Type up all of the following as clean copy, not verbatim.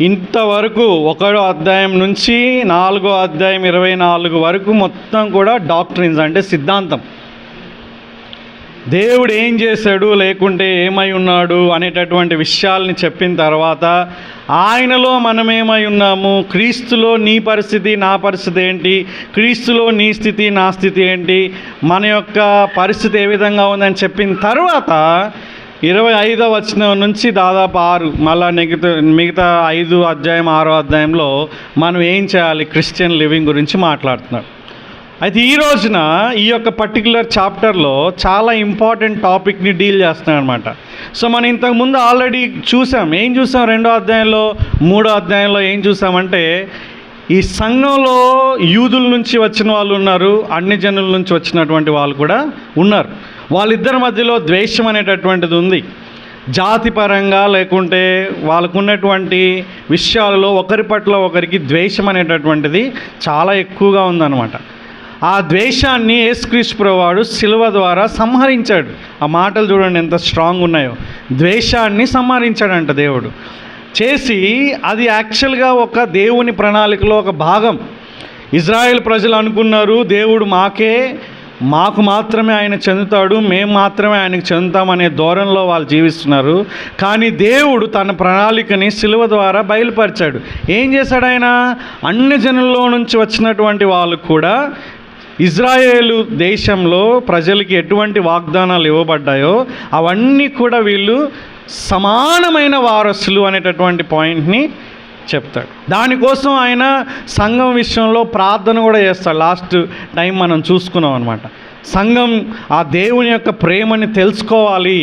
ఇంతవరకు 1వ అధ్యాయం నుంచి 4వ అధ్యాయం 24 వరకు మొత్తం కూడా డాక్ట్రిన్స్ అంటే సిద్ధాంతం. దేవుడు ఏం చేశాడు, లేకుంటే ఏమై ఉన్నాడు అనేటటువంటి విషయాల్ని చెప్పిన తర్వాత ఆయనలో మనమేమై ఉన్నాము, క్రీస్తులో నీ పరిస్థితి నా పరిస్థితి ఏంటి, క్రీస్తులో నీ స్థితి నా స్థితి ఏంటి, మన యొక్క పరిస్థితి ఏ విధంగా ఉందని చెప్పిన తర్వాత 25వ వచనం నుంచి దాదాపు 6 మళ్ళా మిగతా 5 అధ్యాయం 6వ అధ్యాయంలో మనం ఏం చేయాలి క్రిస్టియన్ లివింగ్ గురించి మాట్లాడుతున్నాడు. అయితే ఈ రోజున ఈ యొక్క పర్టికులర్ చాప్టర్లో చాలా ఇంపార్టెంట్ టాపిక్ని డీల్ చేస్తున్నాడు అనమాట. సో మనం ఇంతకుముందు ఆల్రెడీ చూసాం. ఏం చూసాం 2వ అధ్యాయంలో 3వ అధ్యాయంలో ఏం చూసామంటే ఈ సంఘంలో యూదుల నుంచి వచ్చిన వాళ్ళు ఉన్నారు, అన్ని జనుల నుంచి వచ్చినటువంటి వాళ్ళు కూడా ఉన్నారు. వాళ్ళిద్దరి మధ్యలో ద్వేషం అనేటటువంటిది ఉంది. జాతిపరంగా లేకుంటే వాళ్ళకున్నటువంటి విషయాలలో ఒకరి పట్ల ఒకరికి ద్వేషం అనేటటువంటిది చాలా ఎక్కువగా ఉందన్నమాట. ఆ ద్వేషాన్ని యేసుక్రీస్తు ప్రభువాడు శిలువ ద్వారా సంహరించాడు. ఆ మాటలు చూడండి ఎంత స్ట్రాంగ్ ఉన్నాయో. ద్వేషాన్ని సంహరించాడంట దేవుడు చేసి. అది యాక్చువల్గా ఒక దేవుని ప్రణాళికలో ఒక భాగం. ఇజ్రాయెల్ ప్రజలు అనుకున్నారు దేవుడు మాకు మాత్రమే ఆయన చెందుతాడు, మేము మాత్రమే ఆయనకు చెందుతామనే ధోరణిలో వాళ్ళు జీవిస్తున్నారు. కానీ దేవుడు తన ప్రణాళికని శిలువ ద్వారా బయలుపరిచాడు. ఏం చేశాడు ఆయన? అన్ని జనుల్లో నుంచి వచ్చినటువంటి వాళ్ళు కూడా ఇజ్రాయేలు దేశంలో ప్రజలకి ఎటువంటి వాగ్దానాలు ఇవ్వబడ్డాయో అవన్నీ కూడా వీళ్ళు సమానమైన వారసులు అనేటటువంటి పాయింట్ని చెప్తాడు. దానికోసం ఆయన సంఘం విషయంలో ప్రార్థన కూడా చేస్తాడు. లాస్ట్ టైం మనం చూసుకున్నాం అనమాట. సంఘం ఆ దేవుని యొక్క ప్రేమని తెలుసుకోవాలి,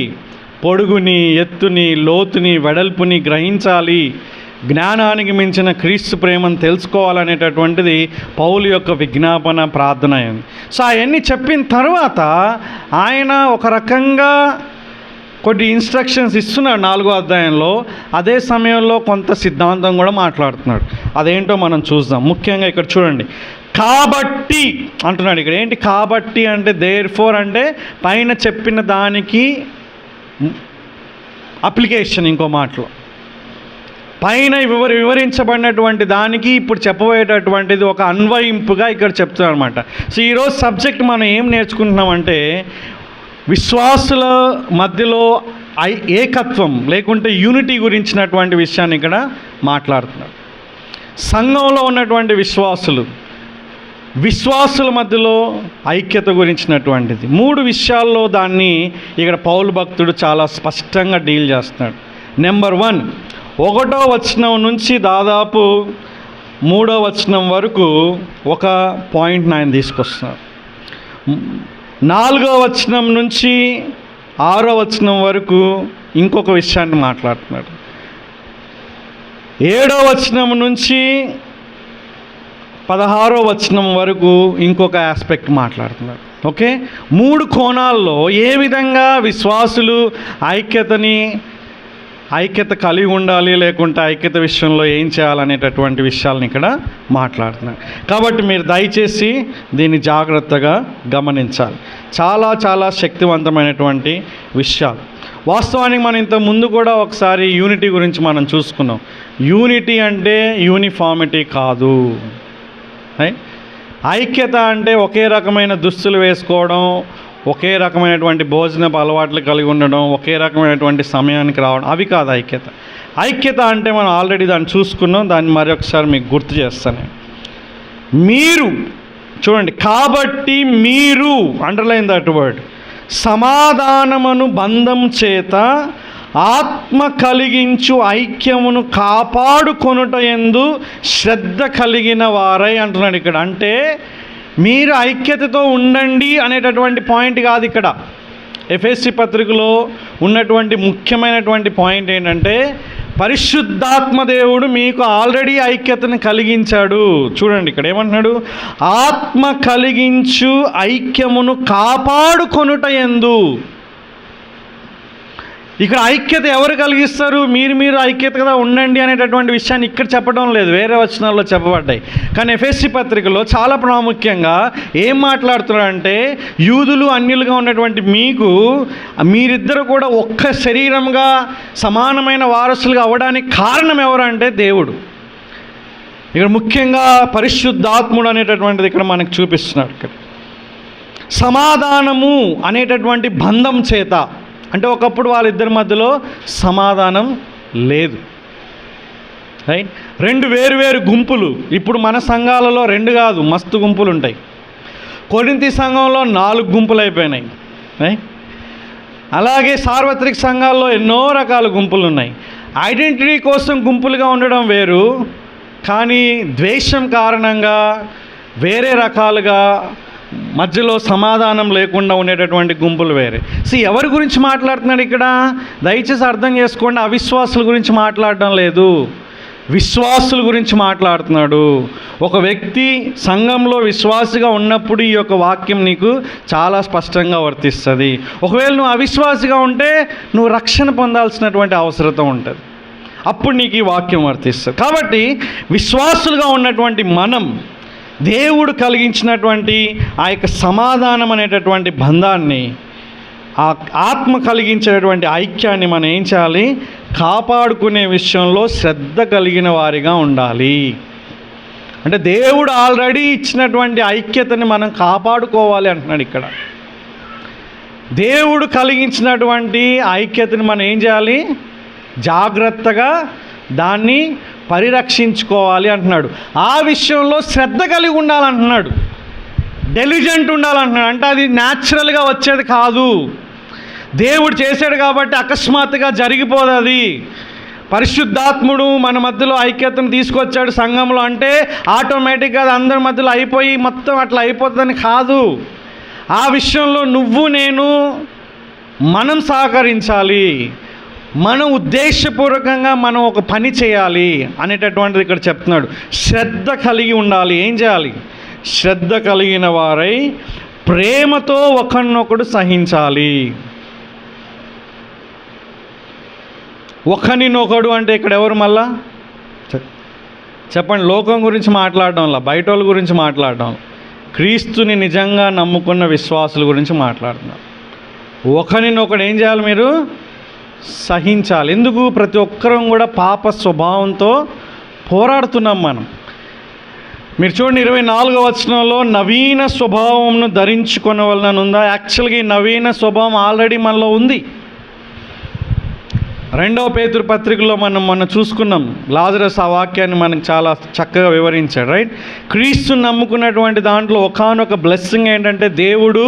పొడుగుని ఎత్తుని లోతుని వెడల్పుని గ్రహించాలి, జ్ఞానానికి మించిన క్రీస్తు ప్రేమను తెలుసుకోవాలనేటటువంటిది పౌలు యొక్క విజ్ఞాపన ప్రార్థన అయింది. సో అవన్నీ చెప్పిన తర్వాత ఆయన ఒక రకంగా కొన్ని ఇన్స్ట్రక్షన్స్ ఇస్తున్నాడు 4వ అధ్యాయంలో. అదే సమయంలో కొంత సిద్ధాంతం కూడా మాట్లాడుతున్నాడు. అదేంటో మనం చూద్దాం. ముఖ్యంగా ఇక్కడ చూడండి, కాబట్టి అంటున్నాడు. ఇక్కడ ఏంటి కాబట్టి అంటే దేర్ఫోర్ అంటే పైన చెప్పిన దానికి అప్లికేషన్. ఇంకో మాటలో పైన వివరించబడినటువంటి దానికి ఇప్పుడు చెప్పబోయేటటువంటిది ఒక అన్వయింపుగా ఇక్కడ చెప్తున్నాడు అనమాట. సో ఈరోజు సబ్జెక్ట్ మనం ఏం నేర్చుకుంటున్నామంటే విశ్వాసుల మధ్యలో ఏకత్వం లేకుంటే యూనిటీ గురించినటువంటి విషయాన్ని ఇక్కడ మాట్లాడుతున్నారు. సంఘంలో ఉన్నటువంటి విశ్వాసుల మధ్యలో ఐక్యత గురించినటువంటిది 3 విషయాల్లో దాన్ని ఇక్కడ పౌలు భక్తుడు చాలా స్పష్టంగా డీల్ చేస్తున్నాడు. నెంబర్ 1, 1వ వచనం నుంచి దాదాపు 3వ వచనం వరకు ఒక పాయింట్ని ఆయన తీసుకొస్తున్నారు. 4వ వచనం నుంచి 6వ వచనం వరకు ఇంకొక విషయాన్ని మాట్లాడుతున్నాడు. 7వ వచనం నుంచి 16వ వచనం వరకు ఇంకొక ఆస్పెక్ట్ మాట్లాడుతున్నాడు. ఓకే, 3 కోణాల్లో ఏ విధంగా విశ్వాసులు ఐక్యత కలిగి ఉండాలి, లేకుంటే ఐక్యత విషయంలో ఏం చేయాలనేటటువంటి విషయాలను ఇక్కడ మాట్లాడుతున్నాను. కాబట్టి మీరు దయచేసి దీన్ని జాగ్రత్తగా గమనించాలి. చాలా చాలా శక్తివంతమైనటువంటి విషయాలు. వాస్తవానికి మనం ఇంత ముందు కూడా ఒకసారి యూనిటీ గురించి మనం చూసుకున్నాం. యూనిటీ అంటే యూనిఫార్మిటీ కాదు. ఐక్యత అంటే ఒకే రకమైన దుస్తులు వేసుకోవడం, ఒకే రకమైనటువంటి భోజనపు అలవాట్లు కలిగి ఉండడం, ఒకే రకమైనటువంటి సమయానికి రావడం, అవి కాదు ఐక్యత. ఐక్యత అంటే మనం ఆల్రెడీ దాన్ని చూసుకున్నాం. దాన్ని మరొకసారి మీకు గుర్తు చేస్తాను. మీరు చూడండి, కాబట్టి మీరు అండర్లైన్ దట్ వర్డ్, సమాధానమును బంధం చేత ఆత్మ కలిగించు ఐక్యమును కాపాడుకొనుట యందు శ్రద్ధ కలిగిన వారై అంటున్నాడు ఇక్కడ. అంటే మీరు ఐక్యతతో ఉండండి అనేటటువంటి పాయింట్ కాదు ఇక్కడ. ఎఫెసీ పత్రికలో ఉన్నటువంటి ముఖ్యమైనటువంటి పాయింట్ ఏంటంటే పరిశుద్ధాత్మ దేవుడు మీకు ఆల్రెడీ ఐక్యతను కలిగించాడు. చూడండి ఇక్కడ ఏమంటున్నాడు, ఆత్మ కలిగించు ఐక్యమును కాపాడుకొనుట యందు. ఇక్కడ ఐక్యత ఎవరు కలిగిస్తారు? మీరు ఐక్యతగా ఉండండి అనేటటువంటి విషయాన్ని ఇక్కడ చెప్పడం లేదు, వేరే వచనాల్లో చెప్పబడ్డాయి. కానీ ఎఫెసీ పత్రికలో చాలా ప్రాముఖ్యంగా ఏం మాట్లాడుతున్నారంటే, యూదులు అన్యులుగా ఉన్నటువంటి మీరిద్దరు కూడా ఒక్క శరీరంగా సమానమైన వారసులుగా అవ్వడానికి కారణం ఎవరంటే దేవుడు. ఇక్కడ ముఖ్యంగా పరిశుద్ధాత్ముడు అనేటటువంటిది ఇక్కడ మనకు చూపిస్తున్నాడు. ఇక్కడ సమాధానము అనేటటువంటి బంధం చేత, అంటే ఒకప్పుడు వాళ్ళిద్దరి మధ్యలో సమాధానం లేదు, రైట్? రెండు వేరు గుంపులు. ఇప్పుడు మన సంఘాలలో 2 కాదు, మస్తు గుంపులు ఉంటాయి. కొరింథీ సంఘంలో 4 గుంపులు అయిపోయినాయి, రైట్? అలాగే సార్వత్రిక సంఘాల్లో ఎన్నో రకాల గుంపులు ఉన్నాయి. ఐడెంటిటీ కోసం గుంపులుగా ఉండడం వేరు, కానీ ద్వేషం కారణంగా వేరే రకాలుగా మధ్యలో సమాధానం లేకుండా ఉండేటటువంటి గుంపులు వేరే. ఎవరి గురించి మాట్లాడుతున్నాడు ఇక్కడ? దయచేసి అర్థం చేసుకోండి, అవిశ్వాసుల గురించి మాట్లాడడం లేదు, విశ్వాసుల గురించి మాట్లాడుతున్నాడు. ఒక వ్యక్తి సంఘంలో విశ్వాసిగా ఉన్నప్పుడు ఈ యొక్క వాక్యం నీకు చాలా స్పష్టంగా వర్తిస్తుంది. ఒకవేళ నువ్వు అవిశ్వాసిగా ఉంటే నువ్వు రక్షణ పొందాల్సినటువంటి అవసరం ఉంటుంది, అప్పుడు నీకు ఈ వాక్యం వర్తిస్తుంది. కాబట్టి విశ్వాసులుగా ఉన్నటువంటి మనం దేవుడు కలిగించినటువంటి ఆ యొక్క సమాధానం అనేటటువంటి బంధాన్ని, ఆ ఆత్మ కలిగించేటువంటి ఐక్యాన్ని మనం ఏం చేయాలి? కాపాడుకునే విషయంలో శ్రద్ధ కలిగిన వారిగా ఉండాలి. అంటే దేవుడు ఆల్రెడీ ఇచ్చినటువంటి ఐక్యతని మనం కాపాడుకోవాలి అంటున్నాడు ఇక్కడ. దేవుడు కలిగించినటువంటి ఐక్యతని మనం ఏం చేయాలి? జాగ్రత్తగా దాన్ని పరిరక్షించుకోవాలి అంటున్నాడు. ఆ విషయంలో శ్రద్ధ కలిగి ఉండాలంటున్నాడు, డెలిజెంట్ ఉండాలంటున్నాడు. అంటే అది న్యాచురల్గా వచ్చేది కాదు, దేవుడు చేశాడు కాబట్టి అకస్మాత్తుగా జరిగిపోదు. అది పరిశుద్ధాత్ముడు మన మధ్యలో ఐక్యతను తీసుకొచ్చాడు సంఘంలో అంటే ఆటోమేటిక్గా అది అందరి మధ్యలో అయిపోయి మొత్తం అట్లా అయిపోతుందని కాదు. ఆ విషయంలో నువ్వు నేను మనం సహకరించాలి, మనం ఉద్దేశపూర్వకంగా మనం ఒక పని చేయాలి అనేటటువంటిది ఇక్కడ చెప్తున్నాడు. శ్రద్ధ కలిగి ఉండాలి. ఏం చేయాలి? శ్రద్ధ కలిగిన వారై ప్రేమతో ఒకరినొకడు సహించాలి. ఒకరినొకడు అంటే ఇక్కడ ఎవరు? మళ్ళా చెప్పండి. లోకం గురించి మాట్లాడడంలా, బయట వాళ్ళ గురించి మాట్లాడడం, క్రీస్తుని నిజంగా నమ్ముకున్న విశ్వాసుల గురించి మాట్లాడుతున్నారు. ఒకరినొకడు ఏం చేయాలి? మీరు సహించాలి. ఎందుకు? ప్రతి ఒక్కరం కూడా పాప స్వభావంతో పోరాడుతున్నాం మనం. మీరు చూడండి 24వ వచనంలో నవీన స్వభావంను ధరించుకొనవలనని ఉందా? యాక్చువల్గా ఈ నవీన స్వభావం ఆల్రెడీ మనలో ఉంది. 2వ పేతురు పత్రికలో మనం చూసుకున్నాం. లాజరస్ ఆ వాక్యాన్ని మనకు చాలా చక్కగా వివరించాడు, రైట్? క్రీస్తుని నమ్ముకున్నటువంటి దాంట్లో ఒకానొక బ్లెస్సింగ్ ఏంటంటే దేవుడు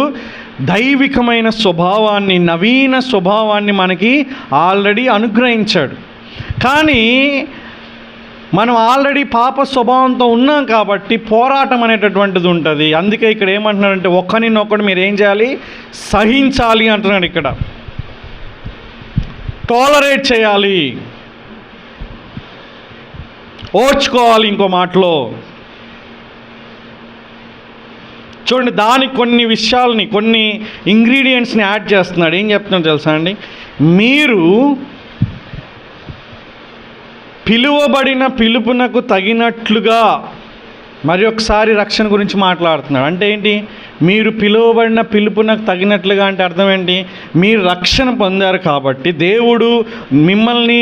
దైవికమైన స్వభావాన్ని, నవీన స్వభావాన్ని మనకి ఆల్రెడీ అనుగ్రహించాడు. కానీ మనం ఆల్రెడీ పాప స్వభావంతో ఉన్నాం కాబట్టి పోరాటం అనేటటువంటిది ఉంటుంది. అందుకే ఇక్కడ ఏమంటున్నాడంటే ఒకరినొకడు మీరు ఏం చేయాలి? సహించాలి అంటున్నాడు ఇక్కడ. టాలరేట్ చేయాలి, ఓర్చుకోవాలి. ఇంకో మాటలో చూడండి, దానికి కొన్ని విషయాల్ని, కొన్ని ఇంగ్రీడియంట్స్ని యాడ్ చేస్తున్నాడు. ఏం చెప్తున్నాడు తెలుసా అండి? మీరు పిలువబడిన పిలుపునకు తగినట్లుగా, మరి ఒకసారి రక్షణ గురించి మాట్లాడుతున్నాడు. అంటే ఏంటి? మీరు పిలువబడిన పిలుపునకు తగినట్లుగా అంటే అర్థం ఏంటి? మీరు రక్షణ పొందారు కాబట్టి, దేవుడు మిమ్మల్ని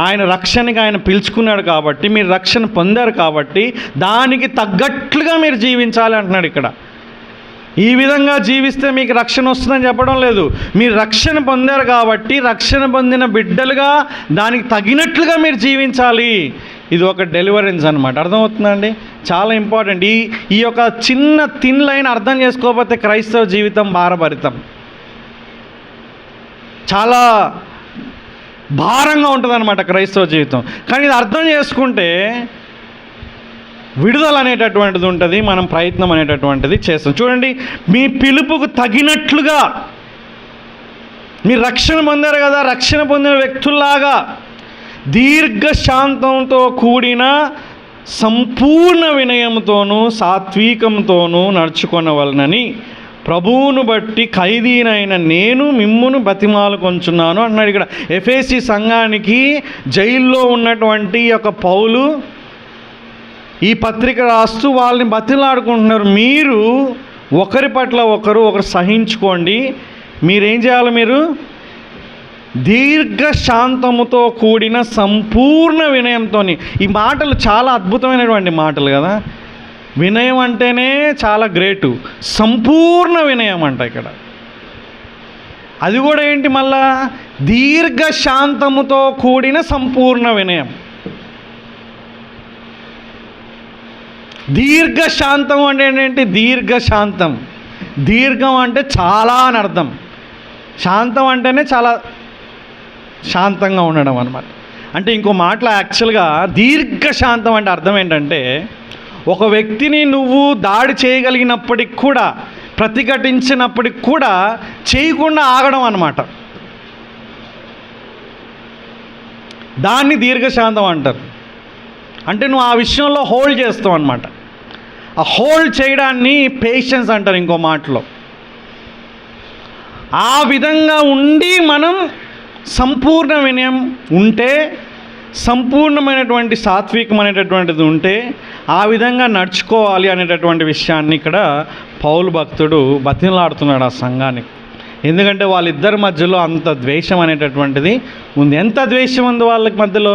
ఆయన రక్షణకి ఆయన పిలుచుకున్నాడు కాబట్టి, మీరు రక్షణ పొందారు కాబట్టి దానికి తగ్గట్లుగా మీరు జీవించాలి అంటున్నాడు ఇక్కడ. ఈ విధంగా జీవిస్తే మీకు రక్షణ వస్తుందని చెప్పడం లేదు. మీరు రక్షణ పొందారు కాబట్టి రక్షణ పొందిన బిడ్డలుగా దానికి తగినట్లుగా మీరు జీవించాలి. ఇది ఒక డెలివరెన్స్ అనమాట. అర్థమవుతుందండి? చాలా ఇంపార్టెంట్. ఈ యొక్క చిన్న థిన్ లైన్ అర్థం చేసుకోకపోతే క్రైస్తవ జీవితం భారభరితం, చాలా భారంగా ఉంటుంది అనమాట క్రైస్తవ జీవితం. కానీ ఇది అర్థం చేసుకుంటే విడుదల అనేటటువంటిది ఉంటుంది, మనం ప్రయత్నం అనేటటువంటిది చేస్తాం. చూడండి, మీ పిలుపుకు తగినట్లుగా మీరు రక్షణ పొందారు కదా, రక్షణ పొందిన వ్యక్తుల్లాగా దీర్ఘశాంతంతో కూడిన సంపూర్ణ వినయంతోనూ సాత్వికంతోనూ నడుచుకొనవలనని ప్రభువును బట్టి ఖైదీనైన నేను మిమ్మును బతిమాలుకొంచున్నాను అన్నాడు. ఇక్కడ ఎఫెసీ సంఘానికి జైల్లో ఉన్నటువంటి ఒక పౌలు ఈ పత్రిక రాస్తూ వాళ్ళని బతిలాడుకుంటున్నారు. మీరు ఒకరి పట్ల ఒకరు సహించుకోండి. మీరేం చేయాలి? మీరు దీర్ఘశాంతముతో కూడిన సంపూర్ణ వినయంతో. ఈ మాటలు చాలా అద్భుతమైనటువంటి మాటలు కదా. వినయం అంటేనే చాలా గ్రేటు. సంపూర్ణ వినయం అంట ఇక్కడ. అది కూడా ఏంటి? మళ్ళా దీర్ఘశాంతముతో కూడిన సంపూర్ణ వినయం. దీర్ఘశాంతం అంటే ఏంటంటే దీర్ఘశాంతం. దీర్ఘం అంటే చాలా అని అర్థం. శాంతం అంటేనే చాలా శాంతంగా ఉండడం అన్నమాట. అంటే ఇంకో మాటలో యాక్చువల్గా దీర్ఘశాంతం అంటే అర్థం ఏంటంటే ఒక వ్యక్తిని నువ్వు దాడి చేయగలిగినప్పటికి కూడా, ప్రతిఘటించినప్పటికి కూడా చేయకుండా ఆగడం అన్నమాట. దాన్ని దీర్ఘశాంతం అంటారు. అంటే నువ్వు ఆ విషయంలో హోల్డ్ చేస్తావు అన్నమాట. ఆ హోల్డ్ చేయడాన్ని పేషెన్స్ అంటారు ఇంకో మాటలో. ఆ విధంగా ఉండి మనం సంపూర్ణ వినయం ఉంటే, సంపూర్ణమైనటువంటి సాత్వికం అనేటటువంటిది ఉంటే ఆ విధంగా నడుచుకోవాలి అనేటటువంటి విషయాన్ని ఇక్కడ పౌలు భక్తుడు బతిమలాడుతున్నాడు ఆ సంఘానికి. ఎందుకంటే వాళ్ళిద్దరి మధ్యలో అంత ద్వేషం అనేటటువంటిది ఉంది. ఎంత ద్వేషం ఉంది వాళ్ళకి మధ్యలో?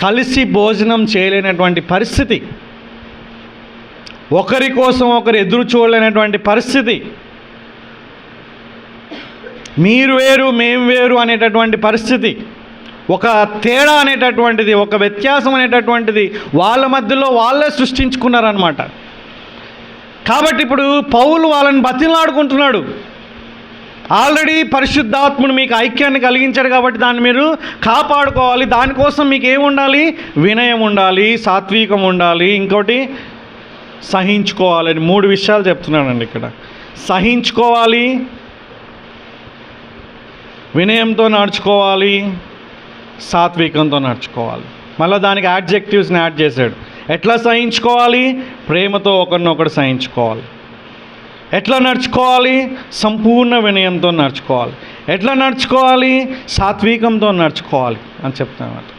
కలిసి భోజనం చేయలేనటువంటి పరిస్థితి, ఒకరి కోసం ఒకరు ఎదురు చూడలేనటువంటి పరిస్థితి, మీరు వేరు మేము వేరు అనేటటువంటి పరిస్థితి, ఒక తేడా అనేటటువంటిది, ఒక వ్యత్యాసం అనేటటువంటిది వాళ్ళ మధ్యలో వాళ్ళే సృష్టించుకున్నారనమాట. కాబట్టి ఇప్పుడు పౌలు వాళ్ళని బతిమలాడుకుంటున్నాడు. ఆల్రెడీ పరిశుద్ధాత్ముడు మీకు ఐక్యాన్ని కలిగించాడు కాబట్టి దాన్ని మీరు కాపాడుకోవాలి. దానికోసం మీకు ఏముండాలి? వినయం ఉండాలి, సాత్వికం ఉండాలి, ఇంకోటి సహించుకోవాలని 3 విషయాలు చెప్తున్నానండి ఇక్కడ. సహించుకోవాలి, వినయంతో నడుచుకోవాలి, సాత్వికంతో నడుచుకోవాలి. మళ్ళీ దానికి యాడ్జెక్టివ్స్ని యాడ్ చేశాడు. ఎట్లా సహించుకోవాలి? ప్రేమతో ఒకరినొకరు సహించుకోవాలి. ఎట్లా నడుచుకోవాలి? సంపూర్ణ వినయంతో నడుచుకోవాలి. ఎట్లా నడుచుకోవాలి? సాత్వికంతో నడుచుకోవాలి అని చెప్తాను.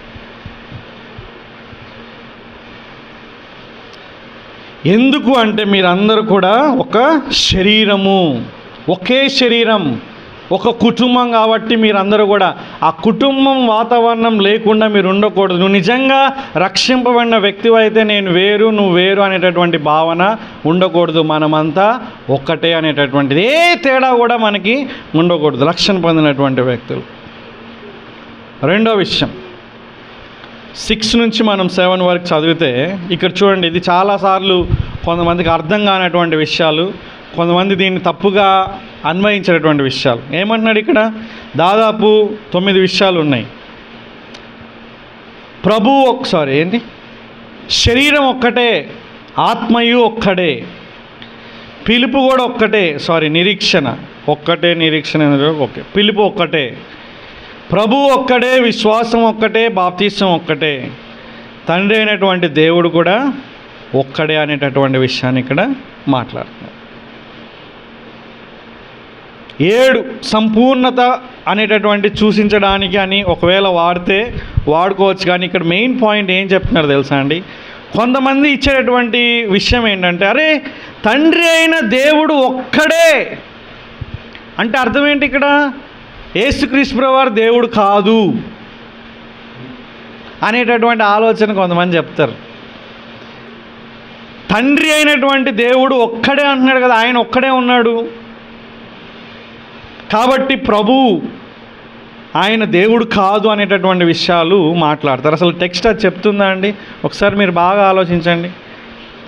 ఎందుకు అంటే మీరందరూ కూడా ఒక శరీరము, ఒకే శరీరం, ఒక కుటుంబం. కాబట్టి మీరందరూ కూడా ఆ కుటుంబం వాతావరణం లేకుండా మీరు ఉండకూడదు. నువ్వు నిజంగా రక్షింపబడిన వ్యక్తివి అయితే నేను వేరు నువ్వు వేరు అనేటటువంటి భావన ఉండకూడదు. మనమంతా ఒక్కటే అనేటటువంటిది, ఏ తేడా కూడా మనకి ఉండకూడదు రక్షణ పొందినటువంటి వ్యక్తులు. రెండో విషయం 6 నుంచి మనం 7 వరకు చదివితే ఇక్కడ చూడండి, ఇది చాలాసార్లు కొంతమందికి అర్థం కానటువంటి విషయాలు, కొంతమంది దీన్ని తప్పుగా అన్వయించేటటువంటి విషయాలు. ఏమంటున్నాడు ఇక్కడ? దాదాపు 9 విషయాలు ఉన్నాయి. శరీరం ఒక్కటే, ఆత్మయు ఒక్కడే, పిలుపు కూడా ఒక్కటే, నిరీక్షణ ఒక్కటే, ఓకే, పిలుపు ఒక్కటే, ప్రభు ఒక్కడే, విశ్వాసం ఒక్కటే, బాప్తిసం ఒక్కటే, తండ్రి అయినటువంటి దేవుడు కూడా ఒక్కడే అనేటటువంటి విషయాన్ని ఇక్కడ మాట్లాడుతున్నారు. 7 సంపూర్ణత అనేటటువంటి సూచించడానికి అని ఒకవేళ వాడుకోవచ్చు. కానీ ఇక్కడ మెయిన్ పాయింట్ ఏం చెప్తున్నారు తెలుసా అండి? కొంతమంది ఇచ్చేటటువంటి విషయం ఏంటంటే, అరే తండ్రి అయిన దేవుడు ఒక్కడే అంటే అర్థం ఏంటి? ఇక్కడ యేసుక్రీస్తు ప్రభువారు దేవుడు కాదు అనేటటువంటి ఆలోచన కొంతమంది చెప్తారు. తండ్రి అయినటువంటి దేవుడు ఒక్కడే అంటున్నాడు కదా, ఆయన ఒక్కడే ఉన్నాడు కాబట్టి ప్రభు ఆయన దేవుడు కాదు అనేటటువంటి విషయాలు మాట్లాడతారు. అసలు టెక్స్ట్ అది చెప్తుందా అండి? ఒకసారి మీరు బాగా ఆలోచించండి.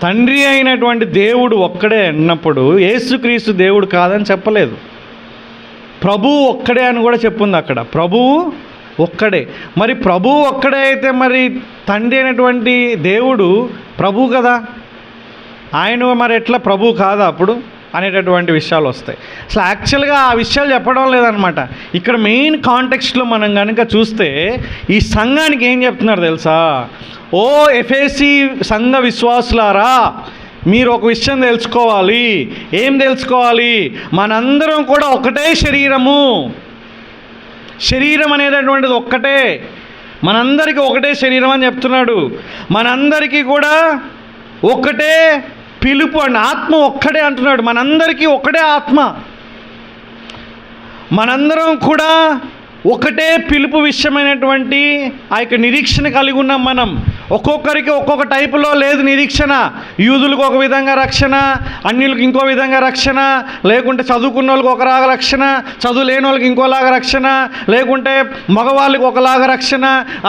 తండ్రి అయినటువంటి దేవుడు ఒక్కడే అన్నప్పుడు యేసుక్రీస్తు దేవుడు కాదని చెప్పలేదు. ప్రభువు ఒక్కడే అని కూడా చెప్పుంది అక్కడ. ప్రభువు ఒక్కడే. మరి ప్రభువు ఒక్కడే అయితే మరి తండ్రి అయినటువంటి దేవుడు ప్రభువు కదా, ఆయన మరి ఎట్లా ప్రభువు కాదా అప్పుడు అనేటటువంటి విషయాలు వస్తాయి. అసలు యాక్చువల్గా ఆ విషయాలు చెప్పడం లేదనమాట. ఇక్కడ మెయిన్ కాంటెక్స్ట్లో మనం కనుక చూస్తే ఈ సంఘానికి ఏం చెప్తున్నారు తెలుసా? ఓ ఎఫెసీ సంఘ విశ్వాసులారా, మీరు ఒక విషయం తెలుసుకోవాలి. ఏం తెలుసుకోవాలి? మనందరం కూడా ఒకటే శరీరము. శరీరం అనేటటువంటిది ఒక్కటే. మనందరికీ ఒకటే శరీరం అని చెప్తున్నాడు. మనందరికీ కూడా ఒకటే పిలుపు అండి. ఆత్మ ఒక్కడే అంటున్నాడు. మనందరికీ ఒకటే ఆత్మ. మనందరం కూడా ఒకటే పిలుపు విషయమైనటువంటి ఆ యొక్క నిరీక్షణ కలిగి ఉన్నాం. మనం ఒక్కొక్కరికి ఒక్కొక్క టైపులో లేదు నిరీక్షణ. యూదులకు ఒక విధంగా రక్షణ, అన్యులకు ఇంకో విధంగా రక్షణ, లేకుంటే చదువుకున్న వాళ్ళకి ఒకలాగా రక్షణ, చదువు లేని వాళ్ళకి ఇంకోలాగా రక్షణ, లేకుంటే మగవాళ్ళకి ఒకలాగా రక్షణ,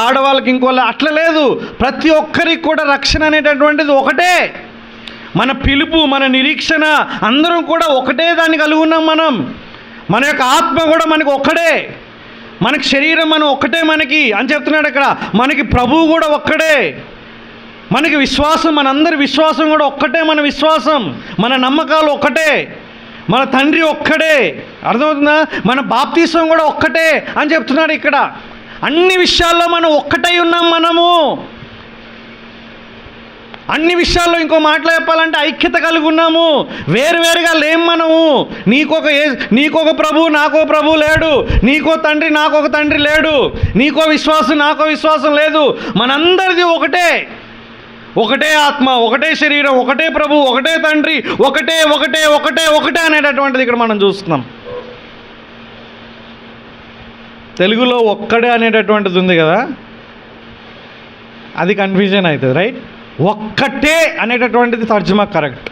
ఆడవాళ్ళకి ఇంకోలా. అట్లా లేదు. ప్రతి ఒక్కరికి కూడా రక్షణ అనేటటువంటిది ఒకటే. మన పిలుపు, మన నిరీక్షణ అందరం కూడా ఒకటే దాన్ని కలిగి ఉన్నాం. మన యొక్క ఆత్మ కూడా మనకి ఒక్కడే. మనకి శరీరం మనం ఒక్కటే మనకి అని చెప్తున్నాడు ఇక్కడ. మనకి ప్రభువు కూడా ఒక్కడే. మనకి విశ్వాసం, మనందరి విశ్వాసం కూడా ఒక్కటే. మన విశ్వాసం, మన నమ్మకాలు ఒక్కటే. మన తండ్రి ఒక్కడే. అర్థమవుతుందా? మన బాప్తీసం కూడా ఒక్కటే అని చెప్తున్నాడు ఇక్కడ. అన్ని విషయాల్లో మనం ఒక్కటై ఉన్నాం. అన్ని విషయాల్లో ఇంకో మాటలో చెప్పాలంటే ఐక్యత కలిగి ఉన్నాము. వేరువేరుగా లేం మనము. నీకొక ప్రభు, నాకో ప్రభు లేడు. నీకో తండ్రి, నాకొక తండ్రి లేడు. నీకో విశ్వాసం, నాకో విశ్వాసం లేదు. మనందరిది ఒకటే. ఒకటే ఆత్మ, ఒకటే శరీరం, ఒకటే ప్రభు, ఒకటే తండ్రి, ఒకటే ఒకటే ఒకటే ఒకటే అనేటటువంటిది ఇక్కడ మనం చూస్తున్నాం. తెలుగులో ఒక్కడే అనేటటువంటిది ఉంది కదా, అది కన్ఫ్యూజన్ అవుతుంది. రైట్? ఒక్కటే అనేటటువంటిది తర్జుమా correct.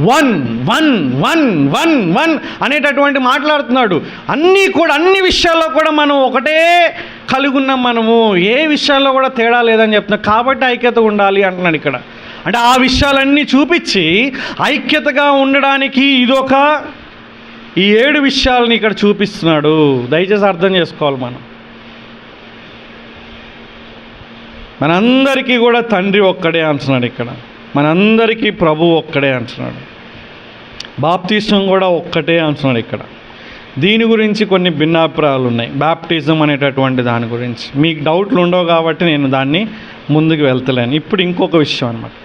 One one one one one అనేటటువంటి మాట్లాడుతున్నాడు. అన్ని విషయాల్లో కూడా మనం ఒకటే కలిగి ఉన్నాం. మనము ఏ విషయాల్లో కూడా తేడా లేదని చెప్తున్నాం. కాబట్టి ఐక్యత ఉండాలి అంటున్నాడు ఇక్కడ. అంటే ఆ విషయాలన్నీ చూపించి ఐక్యతగా ఉండడానికి ఈ 7 విషయాలని ఇక్కడ చూపిస్తున్నాడు. దయచేసి అర్థం చేసుకోవాలి. మనందరికీ కూడా తండ్రి ఒక్కడే అంటున్నాడు ఇక్కడ. మనందరికీ ప్రభు ఒక్కడే అంటున్నాడు. బాప్తిజం కూడా ఒక్కటే అంటున్నాడు ఇక్కడ. దీని గురించి కొన్ని భిన్నాభిప్రాయాలు ఉన్నాయి. బాప్టిజం అనేటటువంటి దాని గురించి మీకు డౌట్లు ఉండవు కాబట్టి నేను దాన్ని ముందుకు వెళ్తలేను. ఇప్పుడు ఇంకొక విషయం అన్నమాట.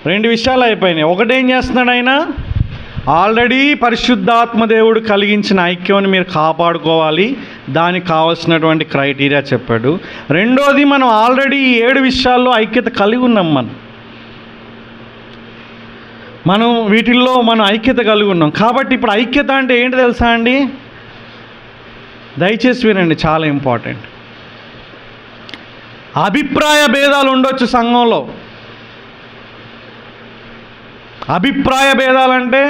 2 విషయాలు అయిపోయినాయి. ఒకటేం చేస్తున్నాడు ఆయన? ఆల్రెడీ పరిశుద్ధాత్మ దేవుడు కలిగించిన ఐక్యాన్ని మీరు కాపాడుకోవాలి. దానికి కావాల్సినటువంటి క్రైటీరియా చెప్పాడు. రెండోది, మనం ఆల్రెడీ ఈ 7 విషయాల్లో ఐక్యత కలిగి ఉన్నాం. మనం వీటిల్లో ఐక్యత కలిగి ఉన్నాం. కాబట్టి ఇప్పుడు ఐక్యత అంటే ఏంటి తెలుసా అండి? దయచేసి వినండి, చాలా ఇంపార్టెంట్. అభిప్రాయ భేదాలు ఉండొచ్చు సంఘంలో. అభిప్రాయ భేదాలంటే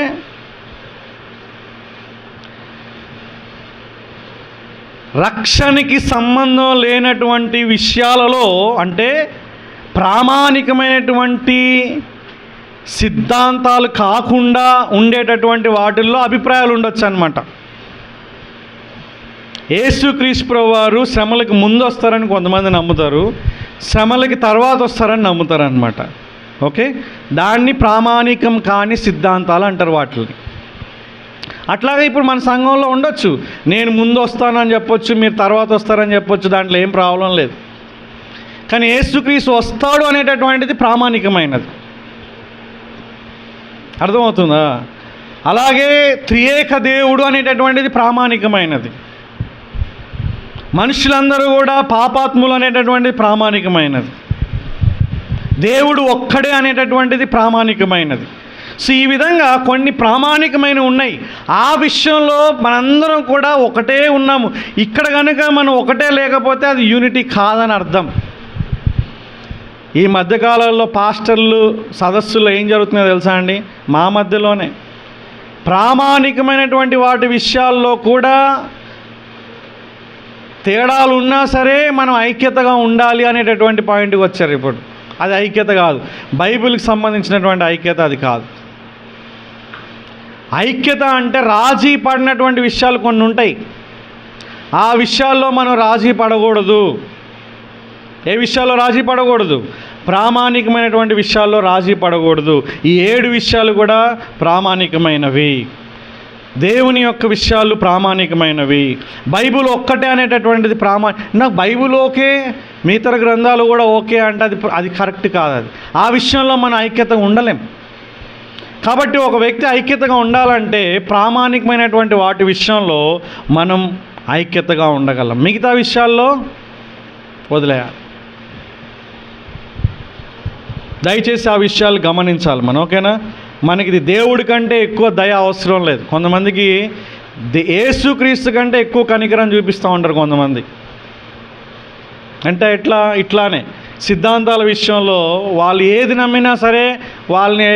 రక్షణకి సంబంధం లేనటువంటి విషయాలలో, అంటే ప్రామాణికమైనటువంటి సిద్ధాంతాలు కాకుండా ఉండేటటువంటి వాటిల్లో అభిప్రాయాలు ఉండొచ్చు అన్నమాట. యేసుక్రీస్తు ప్రభువు వారు శ్రమలకు ముందు వస్తారని కొంతమంది నమ్ముతారు, శ్రమలకి తర్వాత వస్తారని నమ్ముతారు అన్నమాట. ఓకే, దాన్ని ప్రామాణికం కాని సిద్ధాంతాలు అంటారు వాటిని. అట్లాగే ఇప్పుడు మన సంఘంలో ఉండొచ్చు. నేను ముందు వస్తానని చెప్పొచ్చు, మీరు తర్వాత వస్తారని చెప్పొచ్చు. దాంట్లో ఏం ప్రాబ్లం లేదు. కానీ యేసుక్రీస్తు వస్తాడు అనేటటువంటిది ప్రామాణికమైనది. అర్థమవుతుందా? అలాగే త్రియేక దేవుడు అనేటటువంటిది ప్రామాణికమైనది. మనుషులందరూ కూడా పాపాత్ములు అనేటటువంటిది ప్రామాణికమైనది. దేవుడు ఒక్కడే అనేటటువంటిది ప్రామాణికమైనది. సో ఈ విధంగా కొన్ని ప్రామాణికమైనవి ఉన్నాయి. ఆ విషయంలో మనందరం కూడా ఒకటే ఉన్నాము. ఇక్కడ కనుక మనం ఒకటే లేకపోతే అది యూనిటీ కాదని అర్థం. ఈ మధ్యకాలంలో పాస్టర్లు సదస్సుల్లో ఏం జరుగుతుందో తెలుసా అండి? మా మధ్యలోనే ప్రామాణికమైనటువంటి వాటి విషయాల్లో కూడా తేడాలు ఉన్నా సరే మనం ఐక్యతగా ఉండాలి అనేటటువంటి పాయింట్కి వచ్చారు. ఇప్పుడు అది ఐక్యత కాదు. బైబిల్కి సంబంధించినటువంటి ఐక్యత అది కాదు. ఐక్యత అంటే రాజీ పడినటువంటి విషయాలు కొన్ని ఉంటాయి. ఆ విషయాల్లో మనం రాజీ పడకూడదు. ఏ విషయాల్లో రాజీ పడకూడదు? ప్రామాణికమైనటువంటి విషయాల్లో రాజీ పడకూడదు. ఈ 7 విషయాలు కూడా ప్రామాణికమైనవి. దేవుని యొక్క విషయాలు ప్రామాణికమైనవి. బైబిల్ ఒక్కటే అనేటటువంటిది నాకు బైబిల్ ఓకే, మిగతా గ్రంథాలు కూడా ఓకే అంటే అది కరెక్ట్ కాదు. అది ఆ విషయంలో మన ఐక్యత ఉండలేం. కాబట్టి ఒక వ్యక్తి ఐక్యతగా ఉండాలంటే ప్రామాణికమైనటువంటి వాటి విషయంలో మనం ఐక్యతగా ఉండగలం, మిగతా విషయాల్లో వదిలేయాలి. దయచేసి ఆ విషయాలు గమనించాలి మనం, ఓకేనా? మనకి ఇది దేవుడి కంటే ఎక్కువ దయ అవసరం లేదు. కొంతమందికి యేసుక్రీస్తు కంటే ఎక్కువ కనికరం చూపిస్తూ ఉంటారు కొంతమంది. అంటే ఇట్లానే సిద్ధాంతాల విషయంలో వాళ్ళు ఏది నమ్మినా సరే వాళ్ళని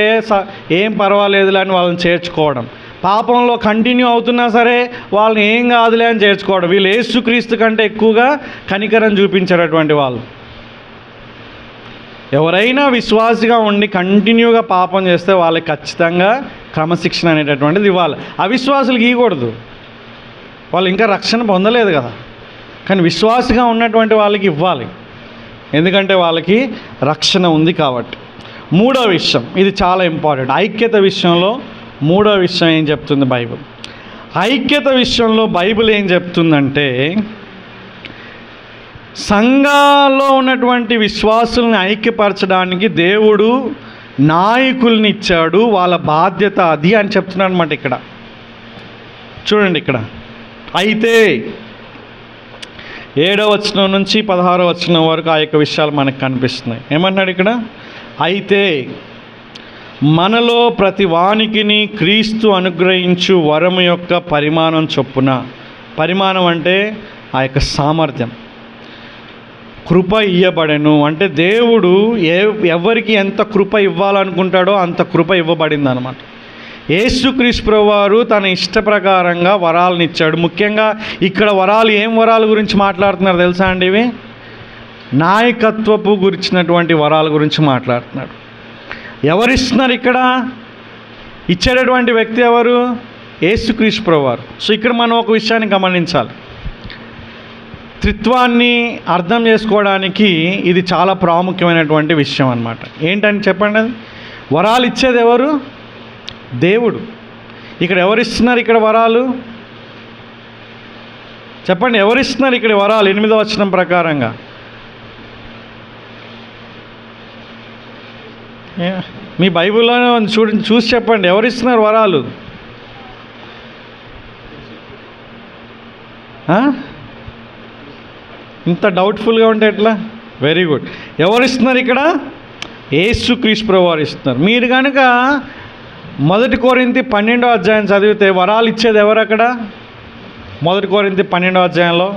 ఏం పర్వాలేదులే అని వాళ్ళని చేర్చుకోవడం, పాపంలో కంటిన్యూ అవుతున్నా సరే వాళ్ళని ఏం కాదులే అని చేర్చుకోవడం. వీళ్ళు యేసుక్రీస్తు కంటే ఎక్కువగా కనికరం చూపించేటటువంటి వాళ్ళు. ఎవరైనా విశ్వాసిగా ఉండి కంటిన్యూగా పాపం చేస్తే వాళ్ళకి ఖచ్చితంగా క్రమశిక్షణ అనేటటువంటిది ఇవ్వాలి. అవిశ్వాసులకు ఇవ్వకూడదు, వాళ్ళు ఇంకా రక్షణ పొందలేదు కదా. కానీ విశ్వాసిగా ఉన్నటువంటి వాళ్ళకి ఇవ్వాలి, ఎందుకంటే వాళ్ళకి రక్షణ ఉంది కాబట్టి. మూడో విషయం, ఇది చాలా ఇంపార్టెంట్. ఐక్యత విషయంలో మూడో విషయం ఏం చెప్తుంది బైబిల్? ఐక్యత విషయంలో బైబిల్ ఏం చెప్తుందంటే, సంఘాల్లో ఉన్నటువంటి విశ్వాసుల్ని ఐక్యపరచడానికి దేవుడు నాయకుల్ని ఇచ్చాడు, వాళ్ళ బాధ్యత అది అని చెప్తున్నాడు అన్నమాట. ఇక్కడ చూడండి, ఇక్కడ అయితే 7వ వచనం నుంచి 16వ వచనం వరకు ఆ యొక్క విషయాలు మనకు కనిపిస్తున్నాయి. ఏమంటున్నాడు ఇక్కడ? అయితే మనలో ప్రతి వానికిని క్రీస్తు అనుగ్రహించు వరము యొక్క పరిమాణం చొప్పున, పరిమాణం అంటే ఆ యొక్క సామర్థ్యం, కృప ఇవ్వబడెను. అంటే దేవుడు ఎవరికి ఎంత కృప ఇవ్వాలనుకుంటాడో అంత కృప ఇవ్వబడింది అన్నమాట. యేసుక్రీస్తు ప్రభువారు తన ఇష్ట ప్రకారంగా వరాలను ఇచ్చాడు. ముఖ్యంగా ఇక్కడ వరాలు, ఏం వరాల గురించి మాట్లాడుతున్నారు తెలుసా అండి? ఇవి నాయకత్వపు గురించినటువంటి వరాల గురించి మాట్లాడుతున్నాడు. ఎవరిస్తున్నారు ఇక్కడ? ఇచ్చేటటువంటి వ్యక్తి ఎవరు? యేసుక్రీస్తు ప్రభువారు. సో ఇక్కడ మనం ఒక విషయాన్ని గమనించాలి. త్రిత్వాన్ని అర్థం చేసుకోవడానికి ఇది చాలా ప్రాముఖ్యమైనటువంటి విషయం అన్నమాట. ఏంటని చెప్పండి? వరాలు ఇచ్చేది ఎవరు? దేవుడు. ఇక్కడ ఎవరిస్తున్నారు ఇక్కడ వరాలు? చెప్పండి, ఎవరిస్తున్నారు ఇక్కడ వరాలు? 8వ వచనం ప్రకారంగా మీ బైబిల్లోనే చూసి చెప్పండి, ఎవరిస్తున్నారు వరాలు? ఇంత డౌట్ఫుల్గా ఉంటే ఎట్లా? Very good. ఎవరిస్తున్నారు ఇక్కడ? యేసుక్రీస్తు ప్రభువారు ఇస్తున్నారు. మీరు కనుక 1 కొరింథీ 12వ అధ్యాయం చదివితే వరాలు ఇచ్చేది ఎవరు అక్కడ? 1 కొరింథీ 12వ అధ్యాయంలో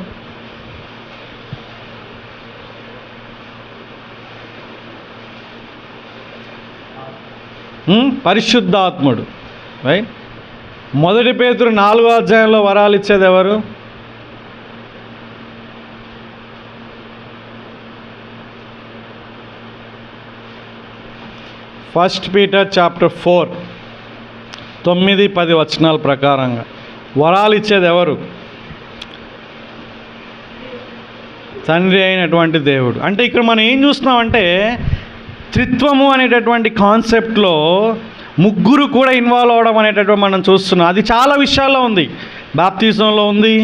పరిశుద్ధాత్ముడు, రైట్? 1 పేతురు 4వ అధ్యాయంలో వరాలు ఇచ్చేది ఎవరు? ఫస్ట్ పీటర్ చాప్టర్ 4 9-10 వచనాల ప్రకారంగా వరాలు ఇచ్చేది ఎవరు? తండ్రి అయినటువంటి దేవుడు. అంటే ఇక్కడ మనం ఏం చూస్తున్నామంటే, త్రిత్వము అనేటటువంటి కాన్సెప్ట్లో ముగ్గురు కూడా ఇన్వాల్వ్ అవ్వడం అనేటటువంటి మనం చూస్తున్నాం. అది చాలా విషయాల్లో ఉంది. బాప్తిజంలో ఉంది,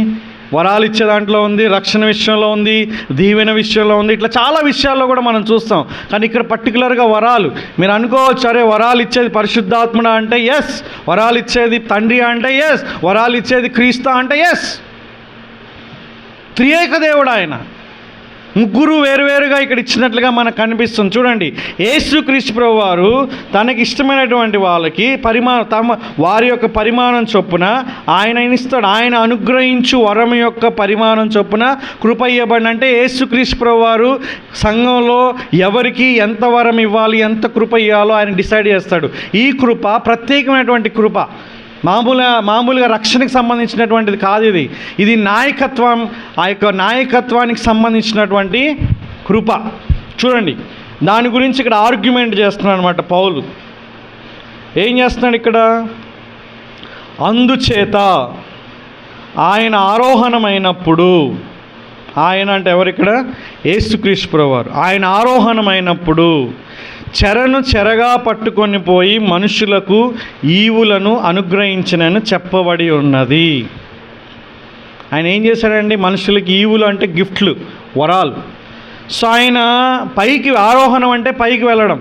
వరాలు ఇచ్చే దాంట్లో ఉంది, రక్షణ విషయంలో ఉంది, దీవెన విషయంలో ఉంది, ఇట్లా చాలా విషయాల్లో కూడా మనం చూస్తాం. కానీ ఇక్కడ పర్టికులర్గా వరాలు, మీరు అనుకోవచ్చు, అరే వరాలు ఇచ్చేది పరిశుద్ధాత్ముడా అంటే ఎస్, వరాలు ఇచ్చేది తండ్రి అంటే ఎస్, వరాలు ఇచ్చేది క్రీస్తు అంటే ఎస్. త్రియేక దేవుడు ఆయన. ముగ్గురు వేరువేరుగా ఇక్కడ ఇచ్చినట్లుగా మనకు కనిపిస్తుంది. చూడండి, యేసుక్రీస్తు ప్రభువారు తనకి ఇష్టమైనటువంటి వాళ్ళకి వారి యొక్క పరిమాణం చొప్పున ఆయన ఇస్తాడు. ఆయన అనుగ్రహించు వరం యొక్క పరిమాణం చొప్పున కృప ఇవ్వబడి. అంటే యేసుక్రీస్తు ప్రభువారు సంఘంలో ఎవరికి ఎంత వరం ఇవ్వాలి, ఎంత కృప ఇవ్వాలో ఆయన డిసైడ్ చేస్తాడు. ఈ కృప ప్రత్యేకమైనటువంటి కృప, మామూలుగా రక్షణకు సంబంధించినటువంటిది కాదు. ఇది నాయకత్వం, ఆ యొక్క నాయకత్వానికి సంబంధించినటువంటి కృప. చూడండి, దాని గురించి ఇక్కడ ఆర్గ్యుమెంట్ చేస్తున్నాడు అనమాట పౌలు. ఏం చేస్తున్నాడు ఇక్కడ? అందుచేత ఆయన ఆరోహణమైనప్పుడు, ఆయన అంటే ఎవరు ఇక్కడ? యేసుక్రీస్తు ప్రభువారు. ఆయన ఆరోహణమైనప్పుడు చెరను చెరగా పట్టుకొని పోయి మనుషులకు ఈవులను అనుగ్రహించినను చెప్పబడి ఉన్నది. ఆయన ఏం చేశాడండి? మనుషులకి ఈవులు అంటే గిఫ్ట్లు, వరాలు. సో ఆయన పైకి ఆరోహణం అంటే పైకి వెళ్ళడం.